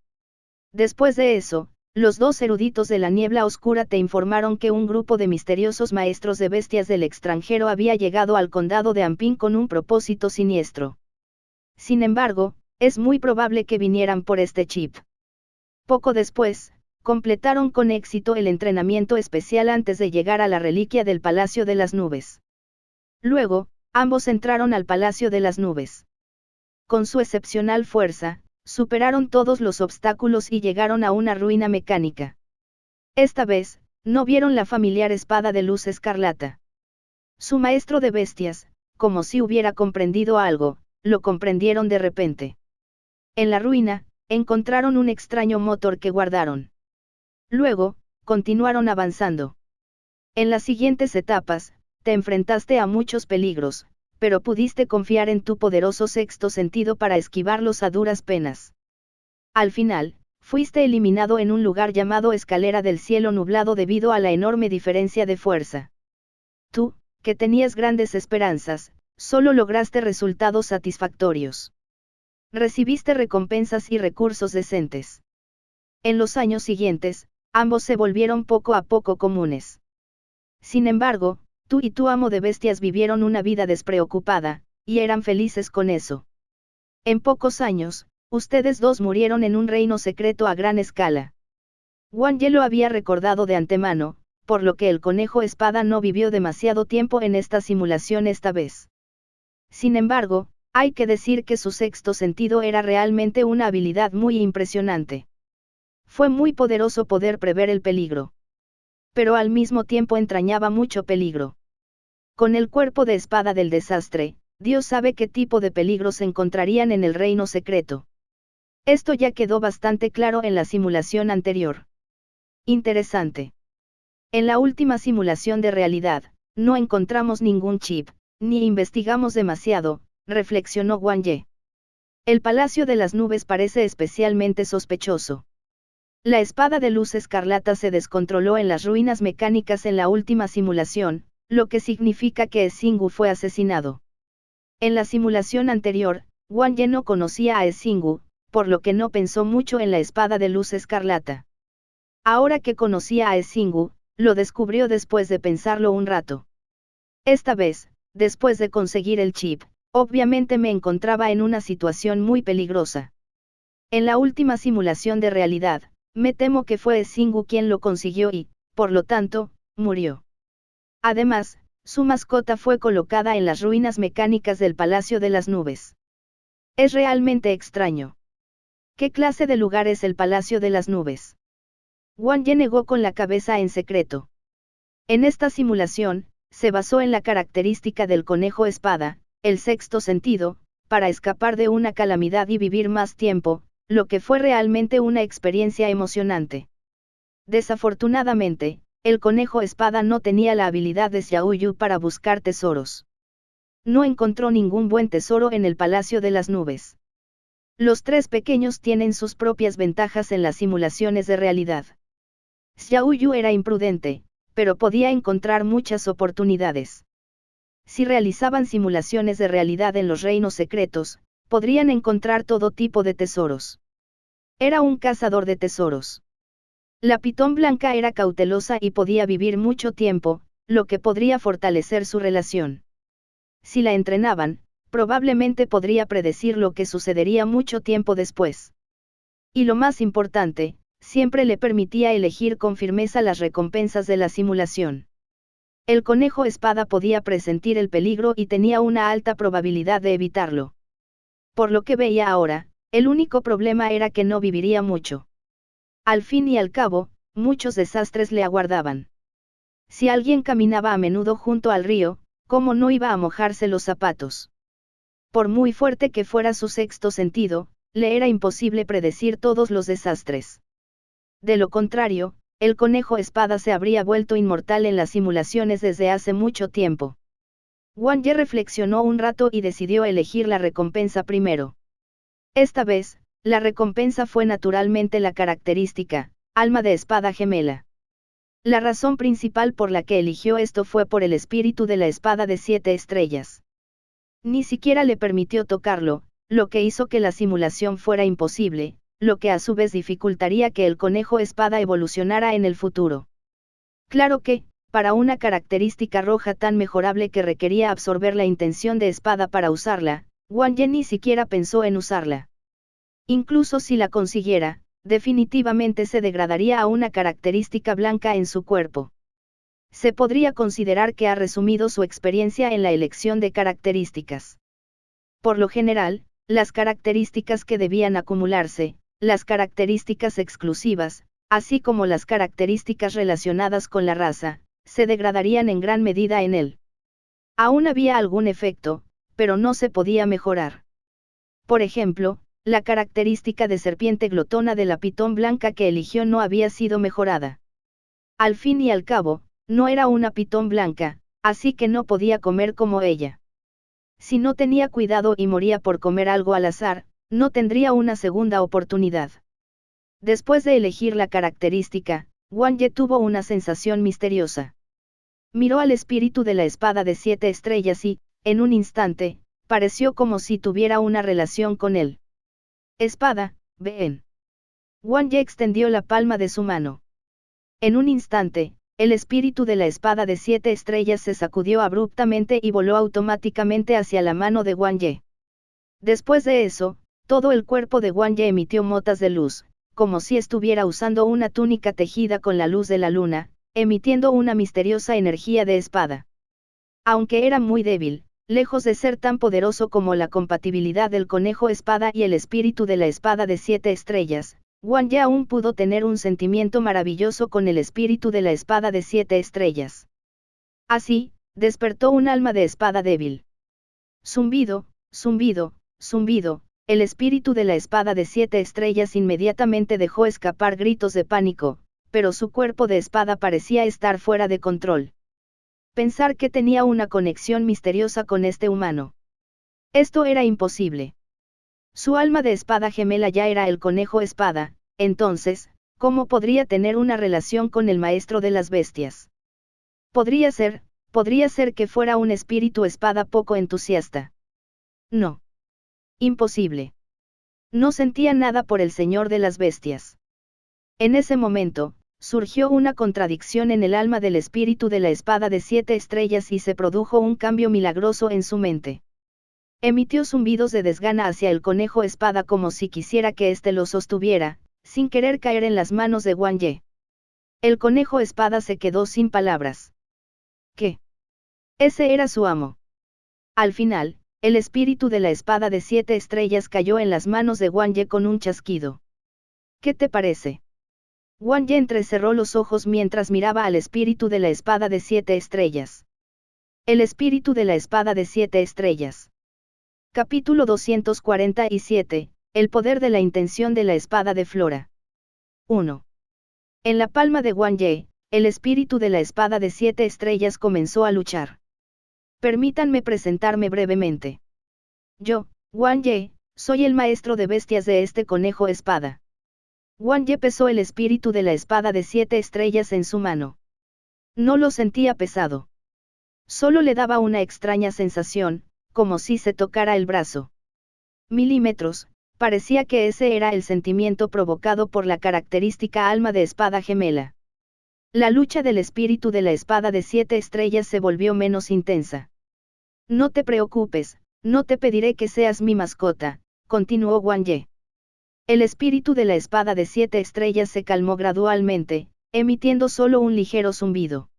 Después de eso, los dos eruditos de la niebla oscura te informaron que un grupo de misteriosos maestros de bestias del extranjero había llegado al condado de Amping con un propósito siniestro. Sin embargo, es muy probable que vinieran por este chip. Poco después, completaron con éxito el entrenamiento especial antes de llegar a la reliquia del Palacio de las Nubes. Luego, ambos entraron al Palacio de las Nubes. Con su excepcional fuerza, superaron todos los obstáculos y llegaron a una ruina mecánica. Esta vez, no vieron la familiar espada de luz escarlata. Su maestro de bestias, como si hubiera comprendido algo, lo comprendieron de repente. En la ruina, encontraron un extraño motor que guardaron. Luego, continuaron avanzando. En las siguientes etapas, te enfrentaste a muchos peligros, pero pudiste confiar en tu poderoso sexto sentido para esquivarlos a duras penas. Al final, fuiste eliminado en un lugar llamado Escalera del Cielo Nublado debido a la enorme diferencia de fuerza. Tú, que tenías grandes esperanzas, solo lograste resultados satisfactorios. Recibiste recompensas y recursos decentes. En los años siguientes, ambos se volvieron poco a poco comunes. Sin embargo, tú y tu amo de bestias vivieron una vida despreocupada, y eran felices con eso. En pocos años, ustedes dos murieron en un reino secreto a gran escala. Wang Ye lo había recordado de antemano, por lo que el conejo espada no vivió demasiado tiempo en esta simulación esta vez. Sin embargo, hay que decir que su sexto sentido era realmente una habilidad muy impresionante. Fue muy poderoso poder prever el peligro. Pero al mismo tiempo entrañaba mucho peligro. Con el cuerpo de espada del desastre, Dios sabe qué tipo de peligros se encontrarían en el reino secreto. Esto ya quedó bastante claro en la simulación anterior. Interesante. En la última simulación de realidad, no encontramos ningún chip, ni investigamos demasiado, reflexionó Wang Ye. El Palacio de las Nubes parece especialmente sospechoso. La espada de luz escarlata se descontroló en las ruinas mecánicas en la última simulación, lo que significa que Xingu fue asesinado. En la simulación anterior, Wang Ye no conocía a Xingu, por lo que no pensó mucho en la espada de luz escarlata. Ahora que conocía a Xingu, lo descubrió después de pensarlo un rato. Esta vez, después de conseguir el chip, obviamente me encontraba en una situación muy peligrosa. En la última simulación de realidad, me temo que fue Xingu quien lo consiguió y, por lo tanto, murió. Además, su mascota fue colocada en las ruinas mecánicas del Palacio de las Nubes. Es realmente extraño. ¿Qué clase de lugar es el Palacio de las Nubes? Wang Ye negó con la cabeza en secreto. En esta simulación, se basó en la característica del conejo espada, el sexto sentido, para escapar de una calamidad y vivir más tiempo, lo que fue realmente una experiencia emocionante. Desafortunadamente, el conejo espada no tenía la habilidad de Xiaoyu para buscar tesoros. No encontró ningún buen tesoro en el Palacio de las Nubes. Los tres pequeños tienen sus propias ventajas en las simulaciones de realidad. Xiaoyu era imprudente, pero podía encontrar muchas oportunidades. Si realizaban simulaciones de realidad en los reinos secretos, podrían encontrar todo tipo de tesoros. Era un cazador de tesoros. La pitón blanca era cautelosa y podía vivir mucho tiempo, lo que podría fortalecer su relación. Si la entrenaban, probablemente podría predecir lo que sucedería mucho tiempo después. Y lo más importante, siempre le permitía elegir con firmeza las recompensas de la simulación. El conejo espada podía presentir el peligro y tenía una alta probabilidad de evitarlo. Por lo que veía ahora, el único problema era que no viviría mucho. Al fin y al cabo, muchos desastres le aguardaban. Si alguien caminaba a menudo junto al río, ¿cómo no iba a mojarse los zapatos? Por muy fuerte que fuera su sexto sentido, le era imposible predecir todos los desastres. De lo contrario, el conejo espada se habría vuelto inmortal en las simulaciones desde hace mucho tiempo. Wang Ye reflexionó un rato y decidió elegir la recompensa primero. Esta vez, la recompensa fue naturalmente la característica, alma de espada gemela. La razón principal por la que eligió esto fue por el espíritu de la espada de 7 estrellas. Ni siquiera le permitió tocarlo, lo que hizo que la simulación fuera imposible, lo que a su vez dificultaría que el conejo espada evolucionara en el futuro. Claro que, para una característica roja tan mejorable que requería absorber la intención de espada para usarla, Wang Ye ni siquiera pensó en usarla. Incluso si la consiguiera, definitivamente se degradaría a una característica blanca en su cuerpo. Se podría considerar que ha resumido su experiencia en la elección de características. Por lo general, las características que debían acumularse, las características exclusivas, así como las características relacionadas con la raza, se degradarían en gran medida en él. Aún había algún efecto, pero no se podía mejorar. Por ejemplo, la característica de serpiente glotona de la pitón blanca que eligió no había sido mejorada. Al fin y al cabo, no era una pitón blanca, así que no podía comer como ella. Si no tenía cuidado y moría por comer algo al azar, no tendría una segunda oportunidad. Después de elegir la característica, Wang Ye tuvo una sensación misteriosa. Miró al espíritu de la espada de 7 estrellas y, en un instante, pareció como si tuviera una relación con él. Espada, ven. Wang Ye extendió la palma de su mano. En un instante, el espíritu de la espada de 7 estrellas se sacudió abruptamente y voló automáticamente hacia la mano de Wang Ye. Después de eso, todo el cuerpo de Wang Ye emitió motas de luz, como si estuviera usando una túnica tejida con la luz de la luna, emitiendo una misteriosa energía de espada. Aunque era muy débil, lejos de ser tan poderoso como la compatibilidad del conejo espada y el espíritu de la espada de 7 estrellas, Wang Ye aún pudo tener un sentimiento maravilloso con el espíritu de la espada de 7 estrellas. Así, despertó un alma de espada débil. Zumbido, zumbido, zumbido, el espíritu de la espada de 7 estrellas inmediatamente dejó escapar gritos de pánico, pero su cuerpo de espada parecía estar fuera de control. Pensar que tenía una conexión misteriosa con este humano. Esto era imposible. Su alma de espada gemela ya era el conejo espada, entonces, ¿cómo podría tener una relación con el maestro de las bestias? Podría ser que fuera un espíritu espada poco entusiasta. No. Imposible. No sentía nada por el señor de las bestias. En ese momento, surgió una contradicción en el alma del espíritu de la espada de 7 estrellas y se produjo un cambio milagroso en su mente. Emitió zumbidos de desgana hacia el conejo espada como si quisiera que éste lo sostuviera, sin querer caer en las manos de Wang Ye. El conejo espada se quedó sin palabras. ¿Qué? Ese era su amo. Al final, el espíritu de la espada de 7 estrellas cayó en las manos de Wang Ye con un chasquido. ¿Qué te parece? Wang Ye entrecerró los ojos mientras miraba al espíritu de la espada de 7 estrellas. El espíritu de la espada de 7 estrellas. Capítulo 247, el poder de la intención de la espada de Flora. 1. En la palma de Wang Ye, el espíritu de la espada de 7 estrellas comenzó a luchar. Permítanme presentarme brevemente. Yo, Wang Ye, soy el maestro de bestias de este conejo espada. Wang Ye pesó el espíritu de la espada de 7 estrellas en su mano. No lo sentía pesado. Solo le daba una extraña sensación, como si se tocara el brazo. Milímetros, parecía que ese era el sentimiento provocado por la característica alma de espada gemela. La lucha del espíritu de la espada de 7 estrellas se volvió menos intensa. No te preocupes, no te pediré que seas mi mascota, continuó Wang Ye. El espíritu de la espada de 7 estrellas se calmó gradualmente, emitiendo solo un ligero zumbido.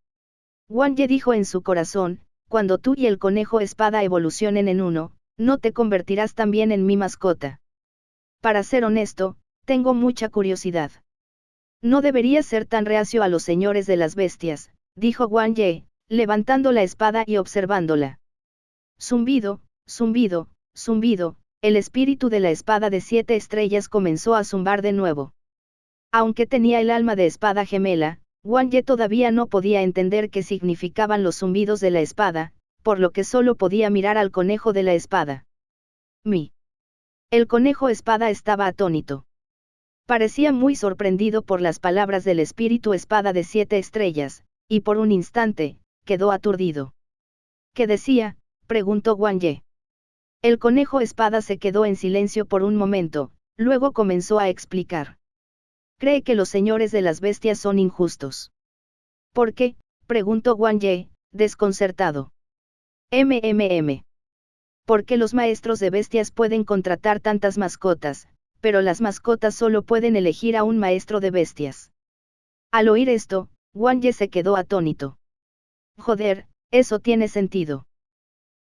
Wang Ye dijo en su corazón, cuando tú y el conejo espada evolucionen en uno, ¿no te convertirás también en mi mascota? Para ser honesto, tengo mucha curiosidad. No debería ser tan reacio a los señores de las bestias, dijo Wang Ye, levantando la espada y observándola. Zumbido, zumbido, zumbido, el espíritu de la espada de 7 estrellas comenzó a zumbar de nuevo. Aunque tenía el alma de espada gemela, Wang Ye todavía no podía entender qué significaban los zumbidos de la espada, por lo que solo podía mirar al conejo de la espada. El conejo espada estaba atónito. Parecía muy sorprendido por las palabras del espíritu espada de 7 estrellas, y por un instante, quedó aturdido. ¿Qué decía?, preguntó Wang Ye. El conejo espada se quedó en silencio por un momento, luego comenzó a explicar. Cree que los señores de las bestias son injustos. ¿Por qué?, preguntó Wang Ye, desconcertado. Porque los maestros de bestias pueden contratar tantas mascotas, pero las mascotas solo pueden elegir a un maestro de bestias. Al oír esto, Wang Ye se quedó atónito. Joder, eso tiene sentido.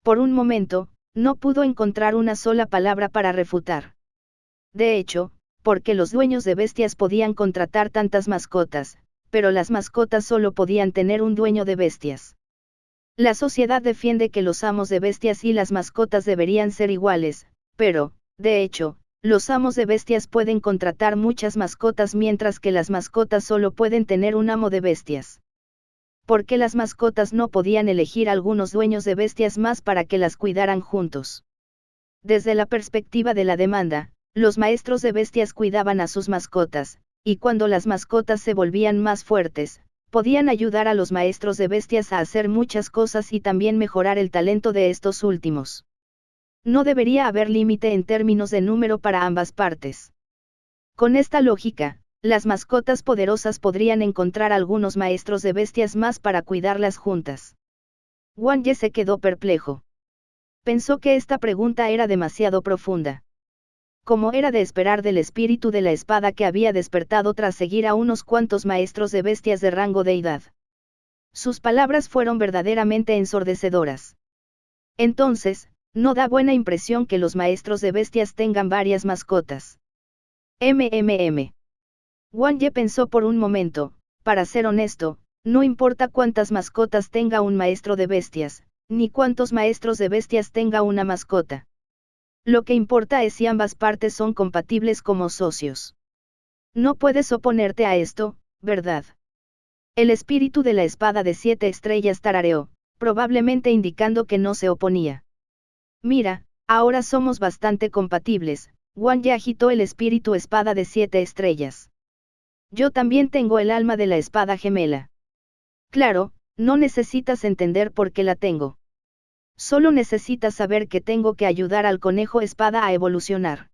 Por un momento, no pudo encontrar una sola palabra para refutar. De hecho, porque los dueños de bestias podían contratar tantas mascotas, pero las mascotas solo podían tener un dueño de bestias. La sociedad defiende que los amos de bestias y las mascotas deberían ser iguales, pero, de hecho, los amos de bestias pueden contratar muchas mascotas mientras que las mascotas solo pueden tener un amo de bestias. ¿Por qué las mascotas no podían elegir algunos dueños de bestias más para que las cuidaran juntos? Desde la perspectiva de la demanda, los maestros de bestias cuidaban a sus mascotas, y cuando las mascotas se volvían más fuertes, podían ayudar a los maestros de bestias a hacer muchas cosas y también mejorar el talento de estos últimos. No debería haber límite en términos de número para ambas partes. Con esta lógica, las mascotas poderosas podrían encontrar algunos maestros de bestias más para cuidarlas juntas. Wang Ye se quedó perplejo. Pensó que esta pregunta era demasiado profunda. Como era de esperar del espíritu de la espada que había despertado tras seguir a unos cuantos maestros de bestias de rango deidad. Sus palabras fueron verdaderamente ensordecedoras. Entonces, no da buena impresión que los maestros de bestias tengan varias mascotas. Wang Ye pensó por un momento, para ser honesto, no importa cuántas mascotas tenga un maestro de bestias, ni cuántos maestros de bestias tenga una mascota. Lo que importa es si ambas partes son compatibles como socios. No puedes oponerte a esto, ¿verdad? El espíritu de la espada de 7 estrellas tarareó, probablemente indicando que no se oponía. Mira, ahora somos bastante compatibles. Wang Ye agitó el espíritu espada de 7 estrellas. Yo también tengo el alma de la espada gemela. Claro, no necesitas entender por qué la tengo. Solo necesitas saber que tengo que ayudar al conejo espada a evolucionar.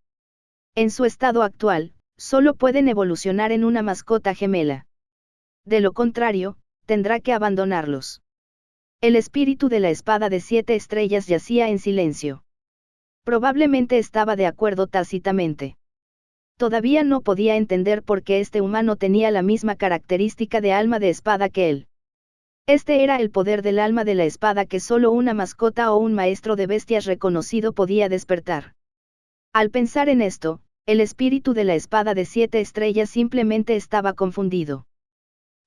En su estado actual, solo pueden evolucionar en una mascota gemela. De lo contrario, tendrá que abandonarlos. El espíritu de la espada de 7 estrellas yacía en silencio. Probablemente estaba de acuerdo tácitamente. Todavía no podía entender por qué este humano tenía la misma característica de alma de espada que él. Este era el poder del alma de la espada que solo una mascota o un maestro de bestias reconocido podía despertar. Al pensar en esto, el espíritu de la espada de 7 estrellas simplemente estaba confundido.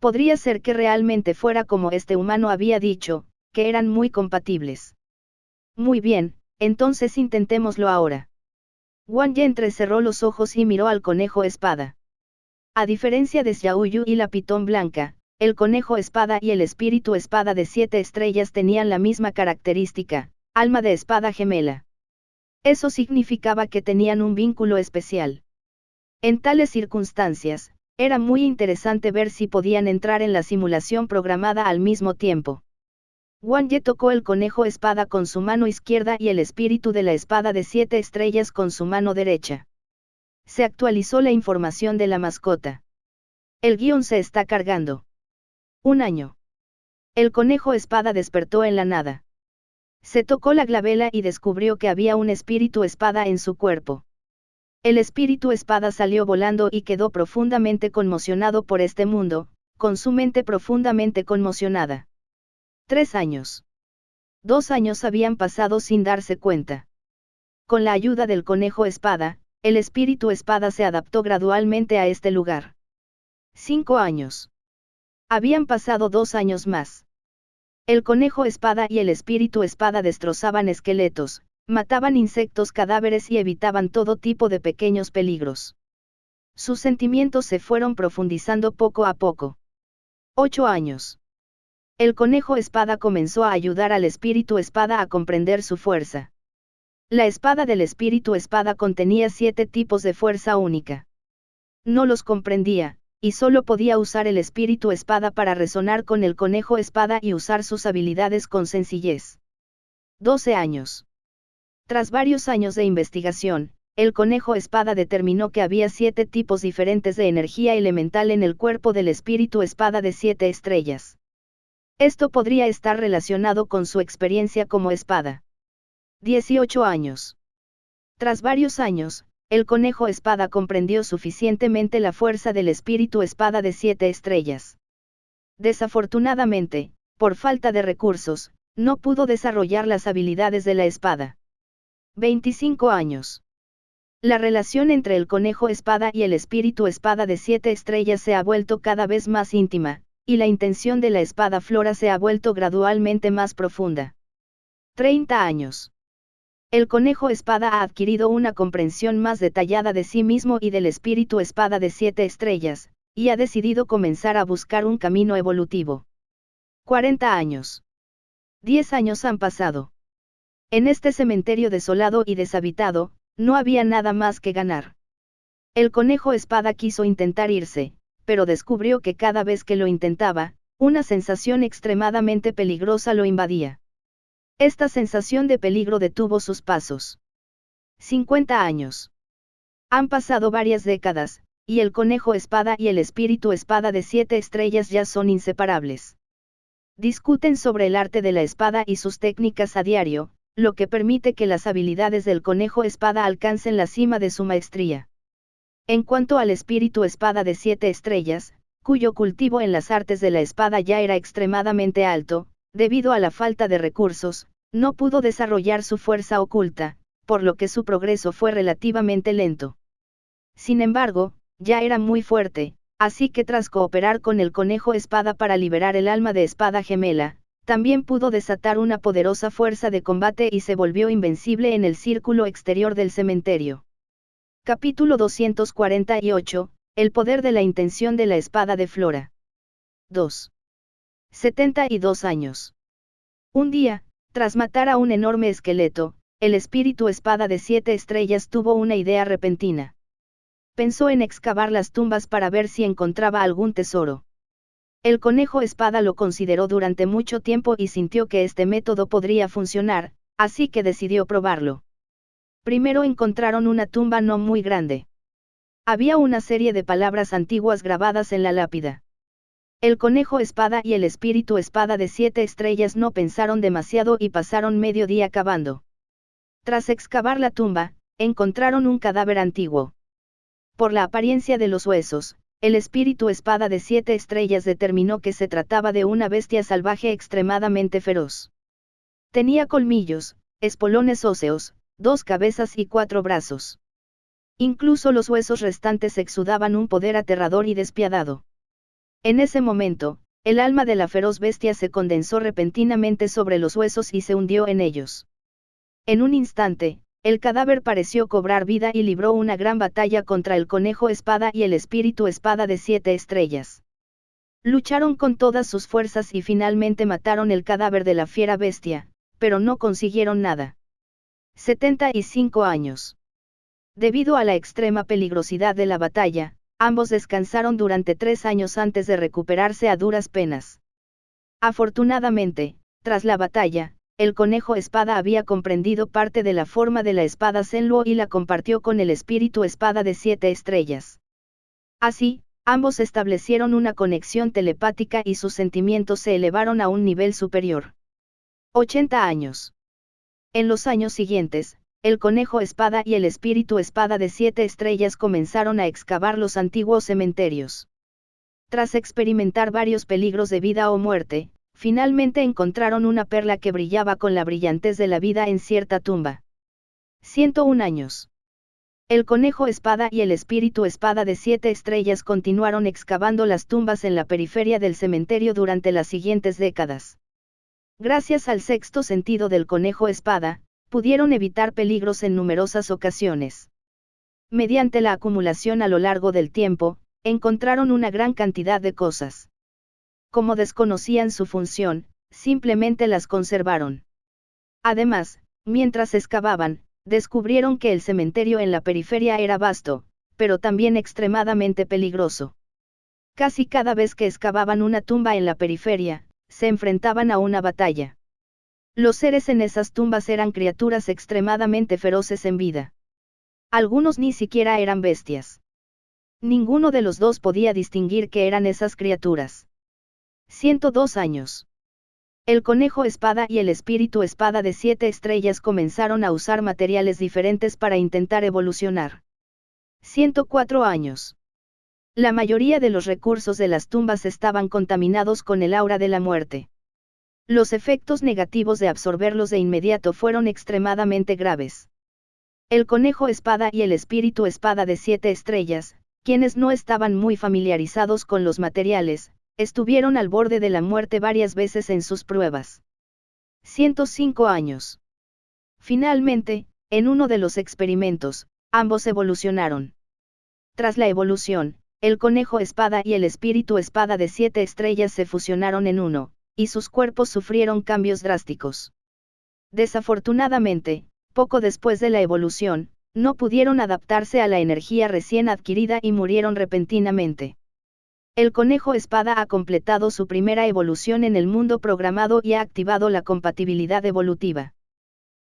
Podría ser que realmente fuera como este humano había dicho, que eran muy compatibles. Muy bien, entonces intentémoslo ahora. Wang Ye entrecerró los ojos y miró al conejo espada. A diferencia de Xiaoyu y la pitón blanca, el conejo espada y el espíritu espada de 7 estrellas tenían la misma característica, alma de espada gemela. Eso significaba que tenían un vínculo especial. En tales circunstancias, era muy interesante ver si podían entrar en la simulación programada al mismo tiempo. Wang Ye tocó el conejo espada con su mano izquierda y el espíritu de la espada de 7 estrellas con su mano derecha. Se actualizó la información de la mascota. El guión se está cargando. Un año. El conejo espada despertó en la nada. Se tocó la glabela y descubrió que había un espíritu espada en su cuerpo. El espíritu espada salió volando y quedó profundamente conmocionado por este mundo, con su mente profundamente conmocionada. 3 años. 2 años habían pasado sin darse cuenta. Con la ayuda del conejo espada, el espíritu espada se adaptó gradualmente a este lugar. 5 años. Habían pasado 2 años más. El conejo espada y el espíritu espada destrozaban esqueletos, mataban insectos cadáveres y evitaban todo tipo de pequeños peligros. Sus sentimientos se fueron profundizando poco a poco. 8 años. El conejo espada comenzó a ayudar al espíritu espada a comprender su fuerza. La espada del espíritu espada contenía 7 tipos de fuerza única. No los comprendía, y solo podía usar el espíritu espada para resonar con el conejo espada y usar sus habilidades con sencillez. 12 años. Tras varios años de investigación, el conejo espada determinó que había 7 tipos diferentes de energía elemental en el cuerpo del espíritu espada de 7 estrellas. Esto podría estar relacionado con su experiencia como espada. 18 años. Tras varios años, el conejo espada comprendió suficientemente la fuerza del espíritu espada de 7 estrellas. Desafortunadamente, por falta de recursos, no pudo desarrollar las habilidades de la espada. 25 años. La relación entre el conejo espada y el espíritu espada de 7 estrellas se ha vuelto cada vez más íntima, y la intención de la espada flora se ha vuelto gradualmente más profunda. 30 años. El conejo espada ha adquirido una comprensión más detallada de sí mismo y del espíritu espada de 7 estrellas, y ha decidido comenzar a buscar un camino evolutivo. 40 años. 10 años han pasado. En este cementerio desolado y deshabitado, no había nada más que ganar. El conejo espada quiso intentar irse, pero descubrió que cada vez que lo intentaba, una sensación extremadamente peligrosa lo invadía. Esta sensación de peligro detuvo sus pasos. 50 años. Han pasado varias décadas, y el conejo espada y el espíritu espada de 7 estrellas ya son inseparables. Discuten sobre el arte de la espada y sus técnicas a diario, lo que permite que las habilidades del conejo espada alcancen la cima de su maestría. En cuanto al espíritu espada de 7 estrellas, cuyo cultivo en las artes de la espada ya era extremadamente alto, debido a la falta de recursos, no pudo desarrollar su fuerza oculta, por lo que su progreso fue relativamente lento. Sin embargo, ya era muy fuerte, así que tras cooperar con el conejo espada para liberar el alma de espada gemela, también pudo desatar una poderosa fuerza de combate y se volvió invencible en el círculo exterior del cementerio. Capítulo 248, El poder de la intención de la espada de Flora. 2. 72 años. Un día, tras matar a un enorme esqueleto, el espíritu espada de 7 estrellas tuvo una idea repentina. Pensó en excavar las tumbas para ver si encontraba algún tesoro. El conejo espada lo consideró durante mucho tiempo y sintió que este método podría funcionar, así que decidió probarlo. Primero encontraron una tumba no muy grande. Había una serie de palabras antiguas grabadas en la lápida. El conejo espada y el espíritu espada de 7 estrellas no pensaron demasiado y pasaron medio día cavando. Tras excavar la tumba, encontraron un cadáver antiguo. Por la apariencia de los huesos, el espíritu espada de 7 estrellas determinó que se trataba de una bestia salvaje extremadamente feroz. Tenía colmillos, espolones óseos, 2 cabezas y 4 brazos. Incluso los huesos restantes exudaban un poder aterrador y despiadado. En ese momento, el alma de la feroz bestia se condensó repentinamente sobre los huesos y se hundió en ellos. En un instante, el cadáver pareció cobrar vida y libró una gran batalla contra el conejo espada y el espíritu espada de 7 estrellas. Lucharon con todas sus fuerzas y finalmente mataron el cadáver de la fiera bestia, pero no consiguieron nada. 75 años. Debido a la extrema peligrosidad de la batalla, ambos descansaron durante 3 años antes de recuperarse a duras penas. Afortunadamente, tras la batalla, el conejo espada había comprendido parte de la forma de la espada Zenluo y la compartió con el espíritu espada de 7 estrellas. Así, Ambos establecieron una conexión telepática y sus sentimientos se elevaron a un nivel superior. 80 años. En los años siguientes, el conejo espada y el espíritu espada de 7 estrellas comenzaron a excavar los antiguos cementerios. Tras experimentar varios peligros de vida o muerte, finalmente encontraron una perla que brillaba con la brillantez de la vida en cierta tumba. 101 años. El conejo espada y el espíritu espada de 7 estrellas continuaron excavando las tumbas en la periferia del cementerio durante las siguientes décadas. Gracias al sexto sentido del conejo espada, pudieron evitar peligros en numerosas ocasiones. Mediante la acumulación a lo largo del tiempo, encontraron una gran cantidad de cosas. Como desconocían su función, simplemente las conservaron. Además, mientras excavaban, descubrieron que el cementerio en la periferia era vasto, pero también extremadamente peligroso. Casi cada vez que excavaban una tumba en la periferia, se enfrentaban a una batalla. Los seres en esas tumbas eran criaturas extremadamente feroces en vida. Algunos ni siquiera eran bestias. Ninguno de los dos podía distinguir qué eran esas criaturas. 102 años. El conejo espada y el espíritu espada de 7 estrellas comenzaron a usar materiales diferentes para intentar evolucionar. 104 años. La mayoría de los recursos de las tumbas estaban contaminados con el aura de la muerte. Los efectos negativos de absorberlos de inmediato fueron extremadamente graves. El conejo espada y el espíritu espada de 7 estrellas, quienes no estaban muy familiarizados con los materiales, estuvieron al borde de la muerte varias veces en sus pruebas. 105 años. Finalmente, en uno de los experimentos, ambos evolucionaron. Tras la evolución, el conejo espada y el espíritu espada de 7 estrellas se fusionaron en uno, y sus cuerpos sufrieron cambios drásticos. Desafortunadamente, poco después de la evolución, no pudieron adaptarse a la energía recién adquirida y murieron repentinamente. El conejo espada ha completado su primera evolución en el mundo programado y ha activado la compatibilidad evolutiva.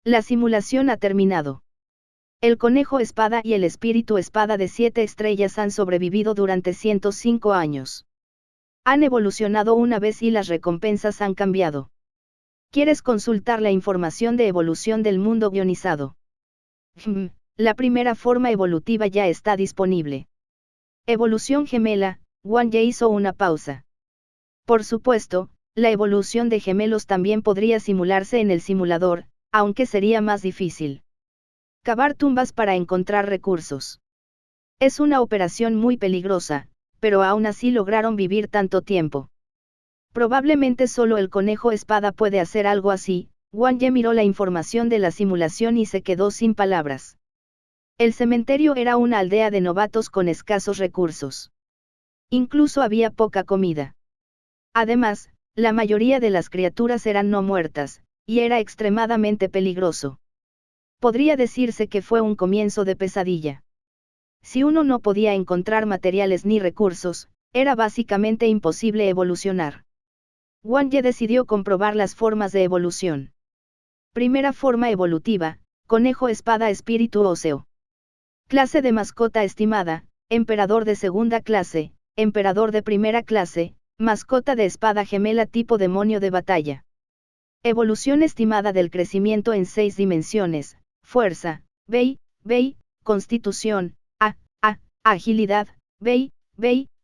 La simulación ha terminado. El conejo espada y el espíritu espada de 7 estrellas han sobrevivido durante 105 años. Han evolucionado una vez y las recompensas han cambiado. ¿Quieres consultar la información de evolución del mundo guionizado? La primera forma evolutiva ya está disponible. Evolución gemela, Wang Ye hizo una pausa. Por supuesto, la evolución de gemelos también podría simularse en el simulador, aunque sería más difícil. Cavar tumbas para encontrar recursos. Es una operación muy peligrosa, pero aún así lograron vivir tanto tiempo. Probablemente solo el conejo espada puede hacer algo así. Wang Ye miró la información de la simulación y se quedó sin palabras. El cementerio era una aldea de novatos con escasos recursos. Incluso había poca comida. Además, la mayoría de las criaturas eran no muertas, y era extremadamente peligroso. Podría decirse que fue un comienzo de pesadilla. Si uno no podía encontrar materiales ni recursos, era básicamente imposible evolucionar. Wang Ye decidió comprobar las formas de evolución. Primera forma evolutiva, conejo espada espíritu óseo. Clase de mascota estimada, emperador de segunda clase, emperador de primera clase, mascota de espada gemela tipo demonio de batalla. Evolución estimada del crecimiento en 6 dimensiones, fuerza, BI, constitución, agilidad, BI,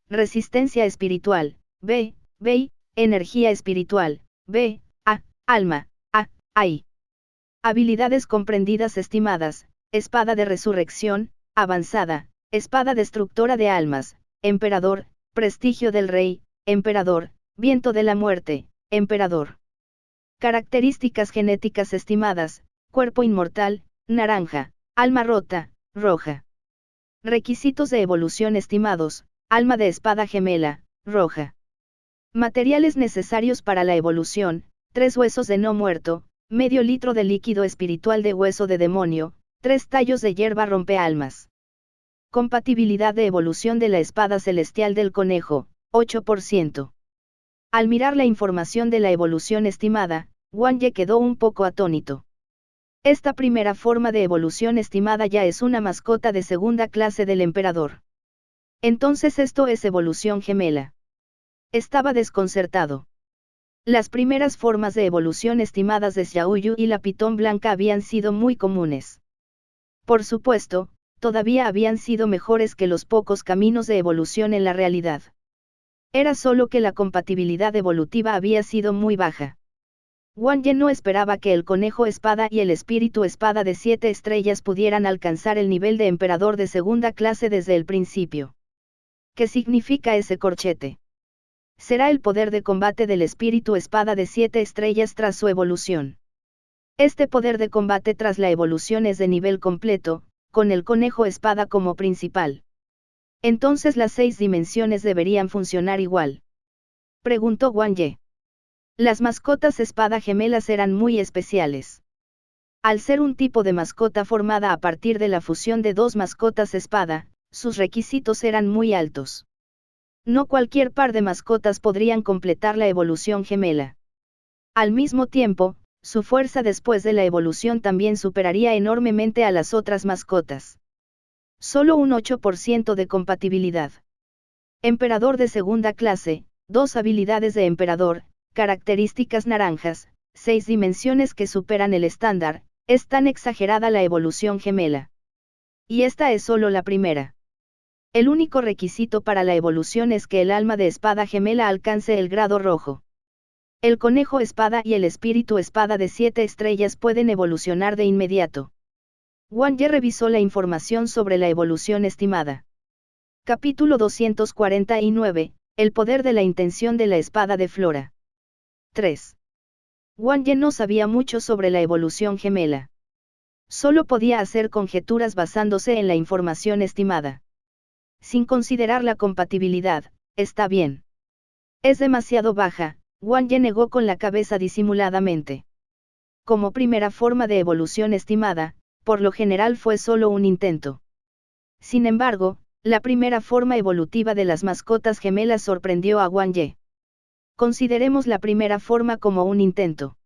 resistencia espiritual, BI, energía espiritual, alma, AI. Habilidades comprendidas estimadas, espada de resurrección, avanzada, espada destructora de almas, emperador, prestigio del rey, emperador, viento de la muerte, emperador. Características genéticas estimadas, cuerpo inmortal, naranja, alma rota, roja. Requisitos de evolución estimados, alma de espada gemela, roja. Materiales necesarios para la evolución, 3 huesos de no muerto, medio litro de líquido espiritual de hueso de demonio, 3 tallos de hierba rompealmas. Compatibilidad de evolución de la espada celestial del conejo, 8%. Al mirar la información de la evolución estimada, Wang Ye quedó un poco atónito. Esta primera forma de evolución estimada ya es una mascota de segunda clase del emperador. Entonces esto es evolución gemela. Estaba desconcertado. Las primeras formas de evolución estimadas de Xiaoyu y la pitón blanca habían sido muy comunes. Por supuesto, todavía habían sido mejores que los pocos caminos de evolución en la realidad. Era solo que la compatibilidad evolutiva había sido muy baja. Wang Ye no esperaba que el conejo espada y el espíritu espada de 7 estrellas pudieran alcanzar el nivel de emperador de segunda clase desde el principio. ¿Qué significa ese corchete? Será el poder de combate del espíritu espada de 7 estrellas tras su evolución. Este poder de combate tras la evolución es de nivel completo, con el conejo espada como principal. Entonces las 6 dimensiones deberían funcionar igual. Preguntó Wang Ye. Las mascotas espada gemelas eran muy especiales. Al ser un tipo de mascota formada a partir de la fusión de 2 mascotas espada, sus requisitos eran muy altos. No cualquier par de mascotas podrían completar la evolución gemela. Al mismo tiempo, su fuerza después de la evolución también superaría enormemente a las otras mascotas. Solo un 8% de compatibilidad. Emperador de segunda clase, 2 habilidades de emperador, características naranjas, 6 dimensiones que superan el estándar, es tan exagerada la evolución gemela. Y esta es solo la primera. El único requisito para la evolución es que el alma de espada gemela alcance el grado rojo. El conejo espada y el espíritu espada de 7 estrellas pueden evolucionar de inmediato. Wang Ye revisó la información sobre la evolución estimada. Capítulo 249, el poder de la intención de la espada de Flora. 3. Wang Ye no sabía mucho sobre la evolución gemela. Solo podía hacer conjeturas basándose en la información estimada. Sin considerar la compatibilidad, está bien. Es demasiado baja, Wang Ye negó con la cabeza disimuladamente. Como primera forma de evolución estimada, por lo general fue solo un intento. Sin embargo, la primera forma evolutiva de las mascotas gemelas sorprendió a Wang Ye. Consideremos la primera forma como un intento.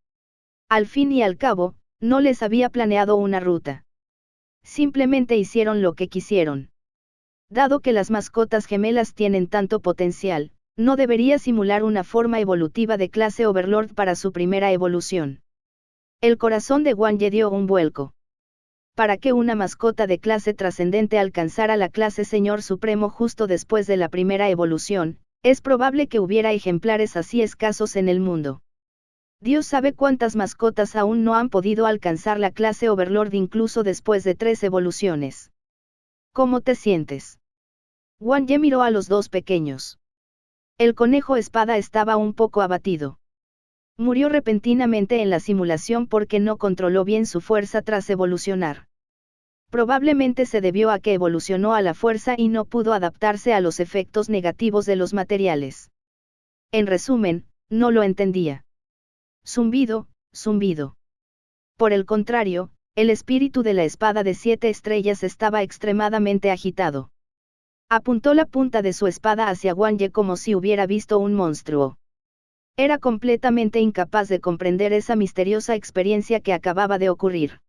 Al fin y al cabo, no les había planeado una ruta. Simplemente hicieron lo que quisieron. Dado que las mascotas gemelas tienen tanto potencial, no debería simular una forma evolutiva de clase Overlord para su primera evolución. El corazón de Wang Ye dio un vuelco. Para que una mascota de clase trascendente alcanzara la clase Señor Supremo justo después de la primera evolución, es probable que hubiera ejemplares así escasos en el mundo. Dios sabe cuántas mascotas aún no han podido alcanzar la clase Overlord incluso después de 3 evoluciones. ¿Cómo te sientes? Wang Ye miró a los 2 pequeños. El conejo espada estaba un poco abatido. Murió repentinamente en la simulación porque no controló bien su fuerza tras evolucionar. Probablemente se debió a que evolucionó a la fuerza y no pudo adaptarse a los efectos negativos de los materiales. En resumen, no lo entendía. Zumbido, zumbido. Por el contrario, el espíritu de la espada de 7 estrellas estaba extremadamente agitado. Apuntó la punta de su espada hacia Wang Ye como si hubiera visto un monstruo. Era completamente incapaz de comprender esa misteriosa experiencia que acababa de ocurrir.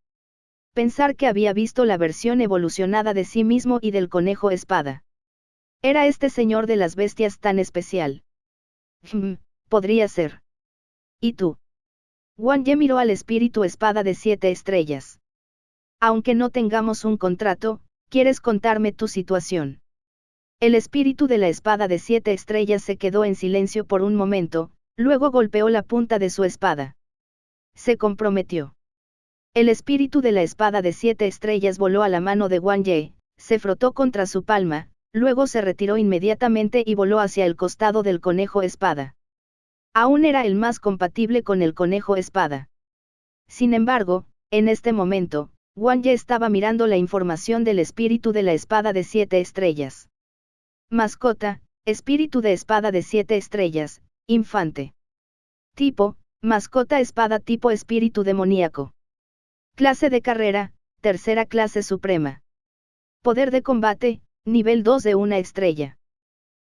Pensar que había visto la versión evolucionada de sí mismo y del conejo espada. ¿Era este señor de las bestias tan especial? Podría ser. ¿Y tú? Wang Ye miró al espíritu espada de 7 estrellas. Aunque no tengamos un contrato, ¿quieres contarme tu situación? El espíritu de la espada de 7 estrellas se quedó en silencio por un momento, luego golpeó la punta de su espada. Se comprometió. El espíritu de la espada de 7 estrellas voló a la mano de Wang Ye, se frotó contra su palma, luego se retiró inmediatamente y voló hacia el costado del conejo espada. Aún era el más compatible con el conejo espada. Sin embargo, en este momento, Wang Ye estaba mirando la información del espíritu de la espada de 7 estrellas. Mascota, espíritu de espada de 7 estrellas, infante. Tipo, mascota espada tipo espíritu demoníaco. Clase de carrera, tercera clase suprema. Poder de combate, nivel 2 de 1 estrella.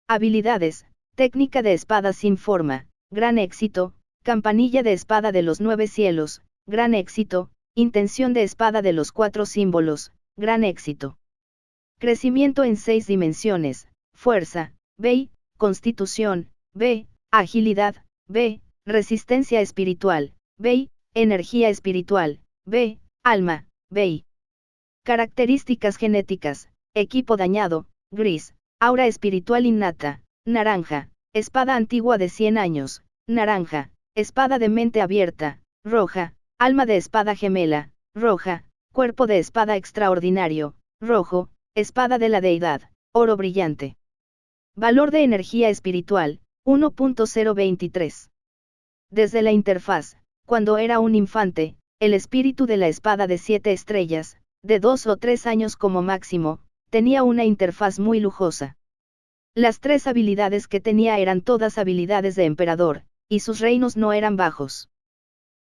Habilidades, técnica de espada sin forma, gran éxito, campanilla de espada de los 9 cielos, gran éxito, intención de espada de los 4 símbolos, gran éxito. Crecimiento en 6 dimensiones, fuerza, B, constitución, B, agilidad, B, resistencia espiritual, B, energía espiritual, B, alma, B. Características genéticas, equipo dañado, gris, aura espiritual innata, naranja, espada antigua de 100 años, naranja, espada de mente abierta, roja, alma de espada gemela, roja, cuerpo de espada extraordinario, rojo, espada de la deidad, oro brillante. Valor de energía espiritual, 1.023. Desde la interfaz, cuando era un infante, el espíritu de la espada de 7 estrellas, de 2 o 3 años como máximo, tenía una interfaz muy lujosa. Las 3 habilidades que tenía eran todas habilidades de emperador, y sus reinos no eran bajos.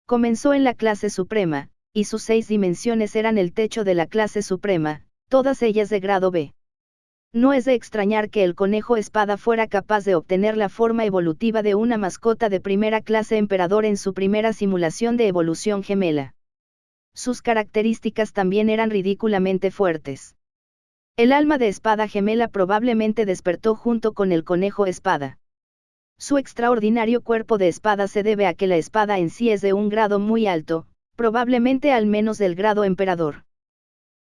Comenzó en la clase suprema, y sus 6 dimensiones eran el techo de la clase suprema, todas ellas de grado B. No es de extrañar que el conejo espada fuera capaz de obtener la forma evolutiva de una mascota de primera clase emperador en su primera simulación de evolución gemela. Sus características también eran ridículamente fuertes. El alma de espada gemela probablemente despertó junto con el conejo espada. Su extraordinario cuerpo de espada se debe a que la espada en sí es de un grado muy alto, probablemente al menos del grado emperador.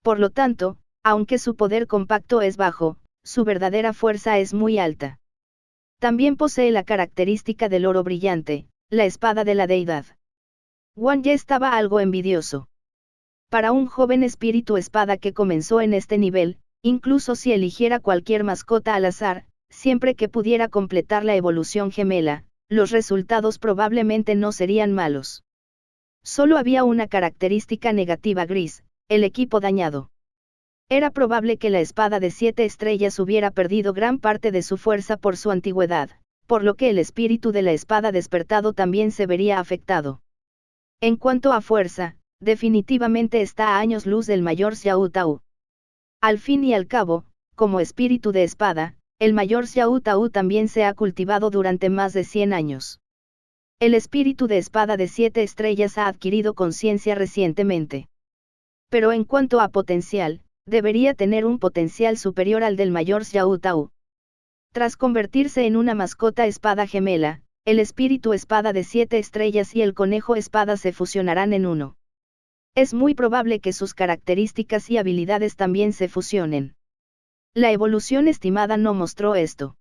Por lo tanto, aunque su poder compacto es bajo, su verdadera fuerza es muy alta. También posee la característica del oro brillante, la espada de la deidad. Wang Ye estaba algo envidioso. Para un joven espíritu espada que comenzó en este nivel, incluso si eligiera cualquier mascota al azar, siempre que pudiera completar la evolución gemela, los resultados probablemente no serían malos. Solo había una característica negativa gris, el equipo dañado. Era probable que la espada de 7 estrellas hubiera perdido gran parte de su fuerza por su antigüedad, por lo que el espíritu de la espada despertado también se vería afectado. En cuanto a fuerza, definitivamente está a años luz del mayor Xiao Tao. Al fin y al cabo, como espíritu de espada, el mayor Xiao Tao también se ha cultivado durante más de 100 años. El espíritu de espada de 7 estrellas ha adquirido conciencia recientemente. Pero en cuanto a potencial, debería tener un potencial superior al del mayor Xiao Tao. Tras convertirse en una mascota espada gemela, el espíritu espada de 7 estrellas y el conejo espada se fusionarán en uno. Es muy probable que sus características y habilidades también se fusionen. La evolución estimada no mostró esto.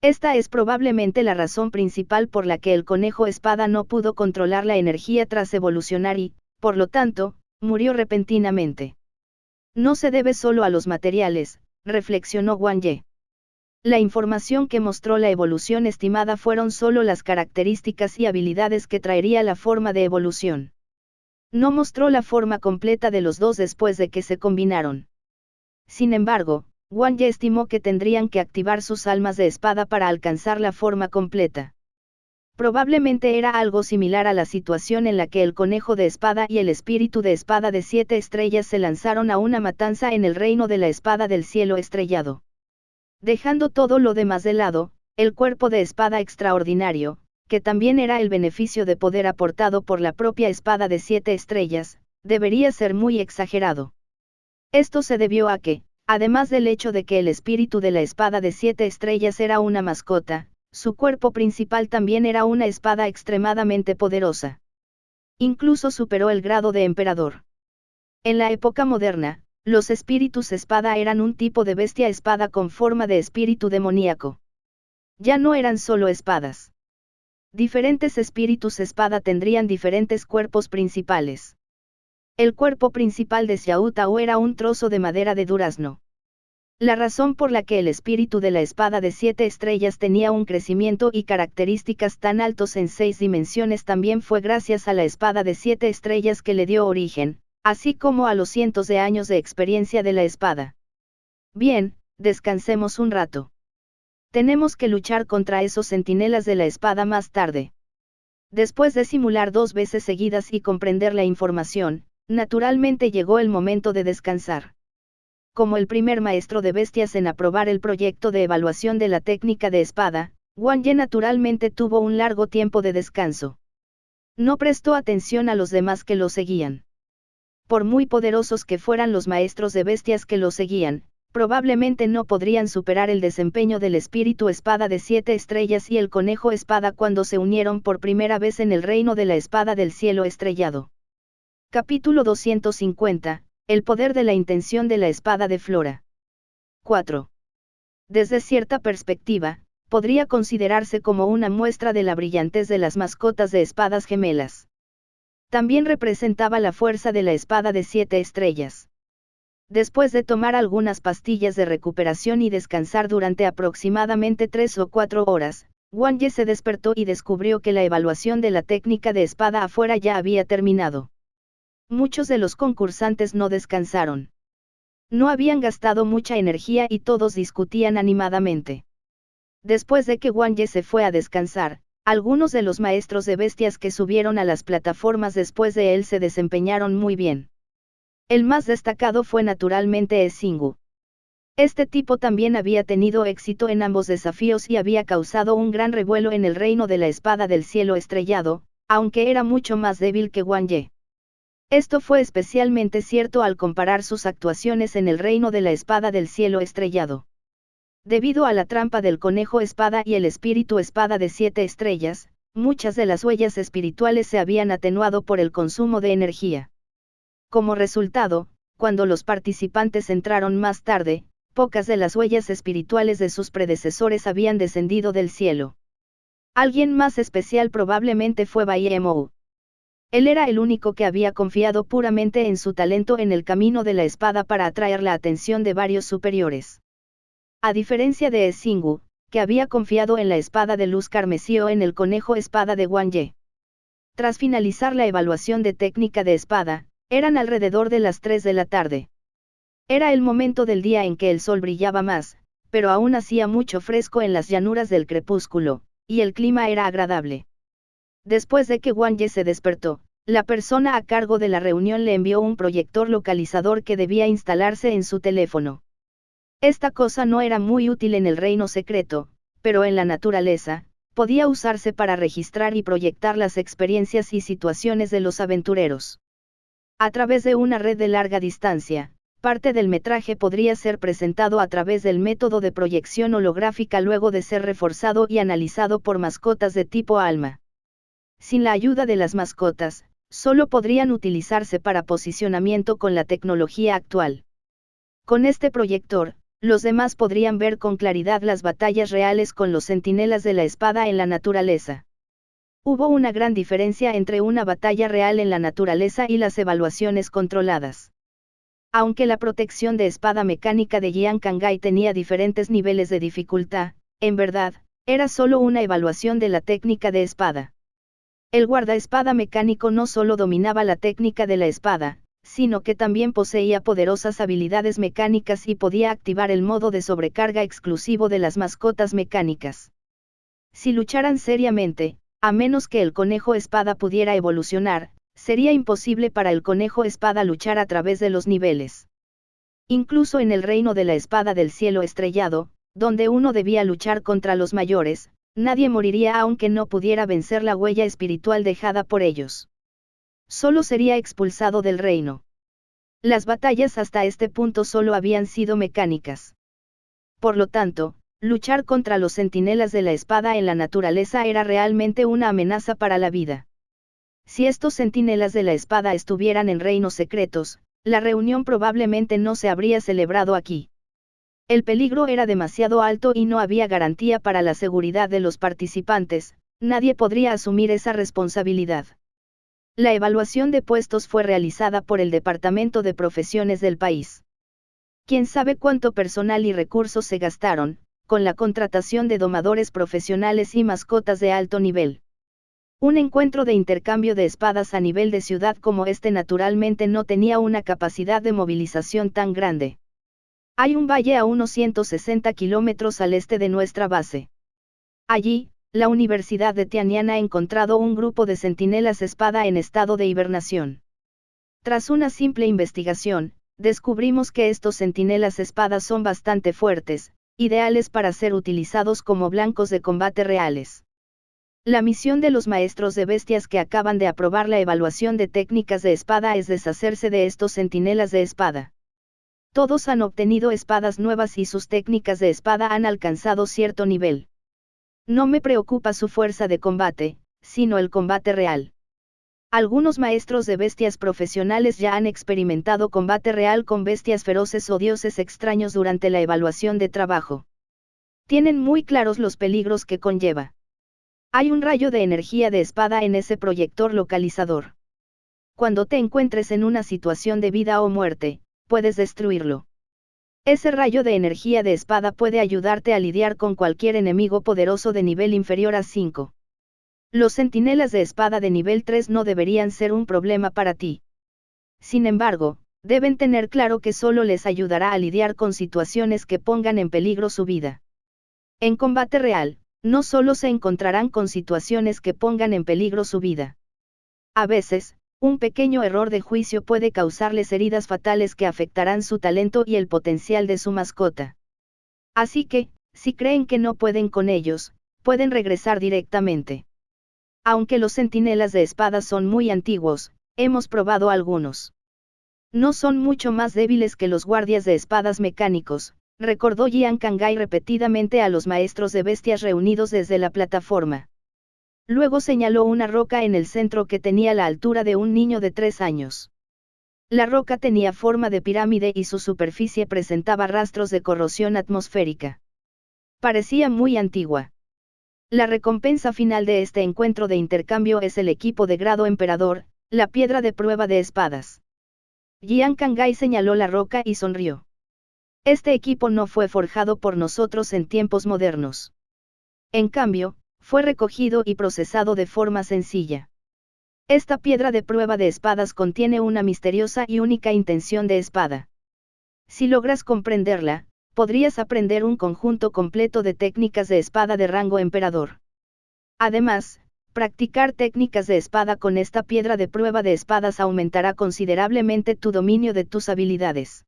Esta es probablemente la razón principal por la que el conejo espada no pudo controlar la energía tras evolucionar y, por lo tanto, murió repentinamente. No se debe solo a los materiales, reflexionó Wang Ye. La información que mostró la evolución estimada fueron solo las características y habilidades que traería la forma de evolución. No mostró la forma completa de los dos después de que se combinaron. Sin embargo, Wang Ye estimó que tendrían que activar sus almas de espada para alcanzar la forma completa. Probablemente era algo similar a la situación en la que el conejo de espada y el espíritu de espada de 7 estrellas se lanzaron a una matanza en el reino de la espada del cielo estrellado. Dejando todo lo demás de lado, el cuerpo de espada extraordinario, que también era el beneficio de poder aportado por la propia espada de 7 estrellas, debería ser muy exagerado. Esto se debió a que, además del hecho de que el espíritu de la espada de 7 estrellas era una mascota, su cuerpo principal también era una espada extremadamente poderosa. Incluso superó el grado de emperador. En la época moderna, los espíritus espada eran un tipo de bestia espada con forma de espíritu demoníaco. Ya no eran solo espadas. Diferentes espíritus espada tendrían diferentes cuerpos principales. El cuerpo principal de Xiao Tao era un trozo de madera de durazno. La razón por la que el espíritu de la espada de 7 estrellas tenía un crecimiento y características tan altos en 6 dimensiones también fue gracias a la espada de 7 estrellas que le dio origen, así como a los cientos de años de experiencia de la espada. Bien, descansemos un rato. Tenemos que luchar contra esos centinelas de la espada más tarde. Después de simular 2 veces seguidas y comprender la información, naturalmente llegó el momento de descansar. Como el primer maestro de bestias en aprobar el proyecto de evaluación de la técnica de espada, Wang Ye naturalmente tuvo un largo tiempo de descanso. No prestó atención a los demás que lo seguían. Por muy poderosos que fueran los maestros de bestias que lo seguían, probablemente no podrían superar el desempeño del espíritu espada de 7 estrellas y el conejo espada cuando se unieron por primera vez en el reino de la espada del cielo estrellado. Capítulo 250, el poder de la intención de la espada de Flora. 4. Desde cierta perspectiva, podría considerarse como una muestra de la brillantez de las mascotas de espadas gemelas. También representaba la fuerza de la espada de 7 estrellas. Después de tomar algunas pastillas de recuperación y descansar durante aproximadamente 3 o 4 horas, Wang Ye se despertó y descubrió que la evaluación de la técnica de espada afuera ya había terminado. Muchos de los concursantes no descansaron. No habían gastado mucha energía y todos discutían animadamente. Después de que Wang Ye se fue a descansar, algunos de los maestros de bestias que subieron a las plataformas después de él se desempeñaron muy bien. El más destacado fue naturalmente Xingwu. Este tipo también había tenido éxito en ambos desafíos y había causado un gran revuelo en el reino de la espada del cielo estrellado, aunque era mucho más débil que Wang Ye. Esto fue especialmente cierto al comparar sus actuaciones en el reino de la espada del cielo estrellado. Debido a la trampa del conejo espada y el espíritu espada de 7 estrellas, muchas de las huellas espirituales se habían atenuado por el consumo de energía. Como resultado, cuando los participantes entraron más tarde, pocas de las huellas espirituales de sus predecesores habían descendido del cielo. Alguien más especial probablemente fue Bai Mou. Él era el único que había confiado puramente en su talento en el camino de la espada para atraer la atención de varios superiores. A diferencia de Xingwu, que había confiado en la espada de luz carmesí o en el conejo espada de Wang Ye. Tras finalizar la evaluación de técnica de espada, eran alrededor de las 3 de la tarde. Era el momento del día en que el sol brillaba más, pero aún hacía mucho fresco en las llanuras del crepúsculo, y el clima era agradable. Después de que Wang Ye se despertó, la persona a cargo de la reunión le envió un proyector localizador que debía instalarse en su teléfono. Esta cosa no era muy útil en el reino secreto, pero en la naturaleza, podía usarse para registrar y proyectar las experiencias y situaciones de los aventureros. A través de una red de larga distancia, parte del metraje podría ser presentado a través del método de proyección holográfica luego de ser reforzado y analizado por mascotas de tipo alma. Sin la ayuda de las mascotas, solo podrían utilizarse para posicionamiento con la tecnología actual. Con este proyector, los demás podrían ver con claridad las batallas reales con los centinelas de la espada en la naturaleza. Hubo una gran diferencia entre una batalla real en la naturaleza y las evaluaciones controladas. Aunque la protección de espada mecánica de Jiang Kangai tenía diferentes niveles de dificultad, en verdad, era solo una evaluación de la técnica de espada. El guardaespada mecánico no solo dominaba la técnica de la espada, sino que también poseía poderosas habilidades mecánicas y podía activar el modo de sobrecarga exclusivo de las mascotas mecánicas. Si lucharan seriamente, a menos que el conejo espada pudiera evolucionar, sería imposible para el conejo espada luchar a través de los niveles. Incluso en el reino de la espada del cielo estrellado, donde uno debía luchar contra los mayores, nadie moriría aunque no pudiera vencer la huella espiritual dejada por ellos. Solo sería expulsado del reino. Las batallas hasta este punto solo habían sido mecánicas. Por lo tanto, luchar contra los centinelas de la espada en la naturaleza era realmente una amenaza para la vida. Si estos centinelas de la espada estuvieran en reinos secretos, la reunión probablemente no se habría celebrado aquí. El peligro era demasiado alto y no había garantía para la seguridad de los participantes, nadie podría asumir esa responsabilidad. La evaluación de puestos fue realizada por el Departamento de Profesiones del país. Quién sabe cuánto personal y recursos se gastaron, con la contratación de domadores profesionales y mascotas de alto nivel. Un encuentro de intercambio de espadas a nivel de ciudad como este naturalmente no tenía una capacidad de movilización tan grande. Hay un valle a unos 160 kilómetros al este de nuestra base. Allí, la Universidad de Tianyan ha encontrado un grupo de centinelas espada en estado de hibernación. Tras una simple investigación, descubrimos que estos centinelas espadas son bastante fuertes, ideales para ser utilizados como blancos de combate reales. La misión de los maestros de bestias que acaban de aprobar la evaluación de técnicas de espada es deshacerse de estos centinelas de espada. Todos han obtenido espadas nuevas y sus técnicas de espada han alcanzado cierto nivel. No me preocupa su fuerza de combate, sino el combate real. Algunos maestros de bestias profesionales ya han experimentado combate real con bestias feroces o dioses extraños durante la evaluación de trabajo. Tienen muy claros los peligros que conlleva. Hay un rayo de energía de espada en ese proyector localizador. Cuando te encuentres en una situación de vida o muerte, puedes destruirlo. Ese rayo de energía de espada puede ayudarte a lidiar con cualquier enemigo poderoso de nivel inferior a 5. Los centinelas de espada de nivel 3 no deberían ser un problema para ti. Sin embargo, deben tener claro que solo les ayudará a lidiar con situaciones que pongan en peligro su vida. En combate real, no solo se encontrarán con situaciones que pongan en peligro su vida. A veces, un pequeño error de juicio puede causarles heridas fatales que afectarán su talento y el potencial de su mascota. Así que, si creen que no pueden con ellos, pueden regresar directamente. Aunque los centinelas de espadas son muy antiguos, hemos probado algunos. No son mucho más débiles que los guardias de espadas mecánicos, recordó Jian Kangai repetidamente a los maestros de bestias reunidos desde la plataforma. Luego señaló una roca en el centro que tenía la altura de un niño de 3 años. La roca tenía forma de pirámide y su superficie presentaba rastros de corrosión atmosférica. Parecía muy antigua. La recompensa final de este encuentro de intercambio es el equipo de grado emperador, la piedra de prueba de espadas. Jian Kangai señaló la roca y sonrió. Este equipo no fue forjado por nosotros en tiempos modernos. En cambio, fue recogido y procesado de forma sencilla. Esta piedra de prueba de espadas contiene una misteriosa y única intención de espada. Si logras comprenderla, podrías aprender un conjunto completo de técnicas de espada de rango emperador. Además, practicar técnicas de espada con esta piedra de prueba de espadas aumentará considerablemente tu dominio de tus habilidades.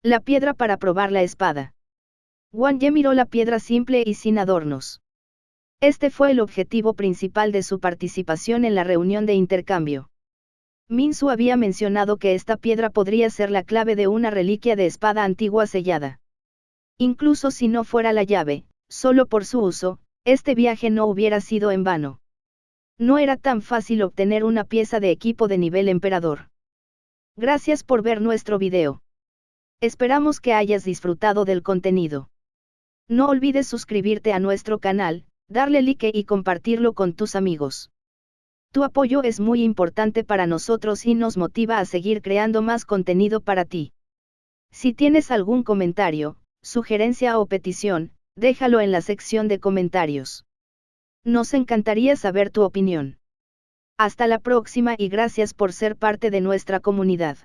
La piedra para probar la espada. Wang Ye miró la piedra simple y sin adornos. Este fue el objetivo principal de su participación en la reunión de intercambio. Min Su había mencionado que esta piedra podría ser la clave de una reliquia de espada antigua sellada. Incluso si no fuera la llave, solo por su uso, este viaje no hubiera sido en vano. No era tan fácil obtener una pieza de equipo de nivel emperador. Gracias por ver nuestro video. Esperamos que hayas disfrutado del contenido. No olvides suscribirte a nuestro canal, darle like y compartirlo con tus amigos. Tu apoyo es muy importante para nosotros y nos motiva a seguir creando más contenido para ti. Si tienes algún comentario, sugerencia o petición, déjalo en la sección de comentarios. Nos encantaría saber tu opinión. Hasta la próxima y gracias por ser parte de nuestra comunidad.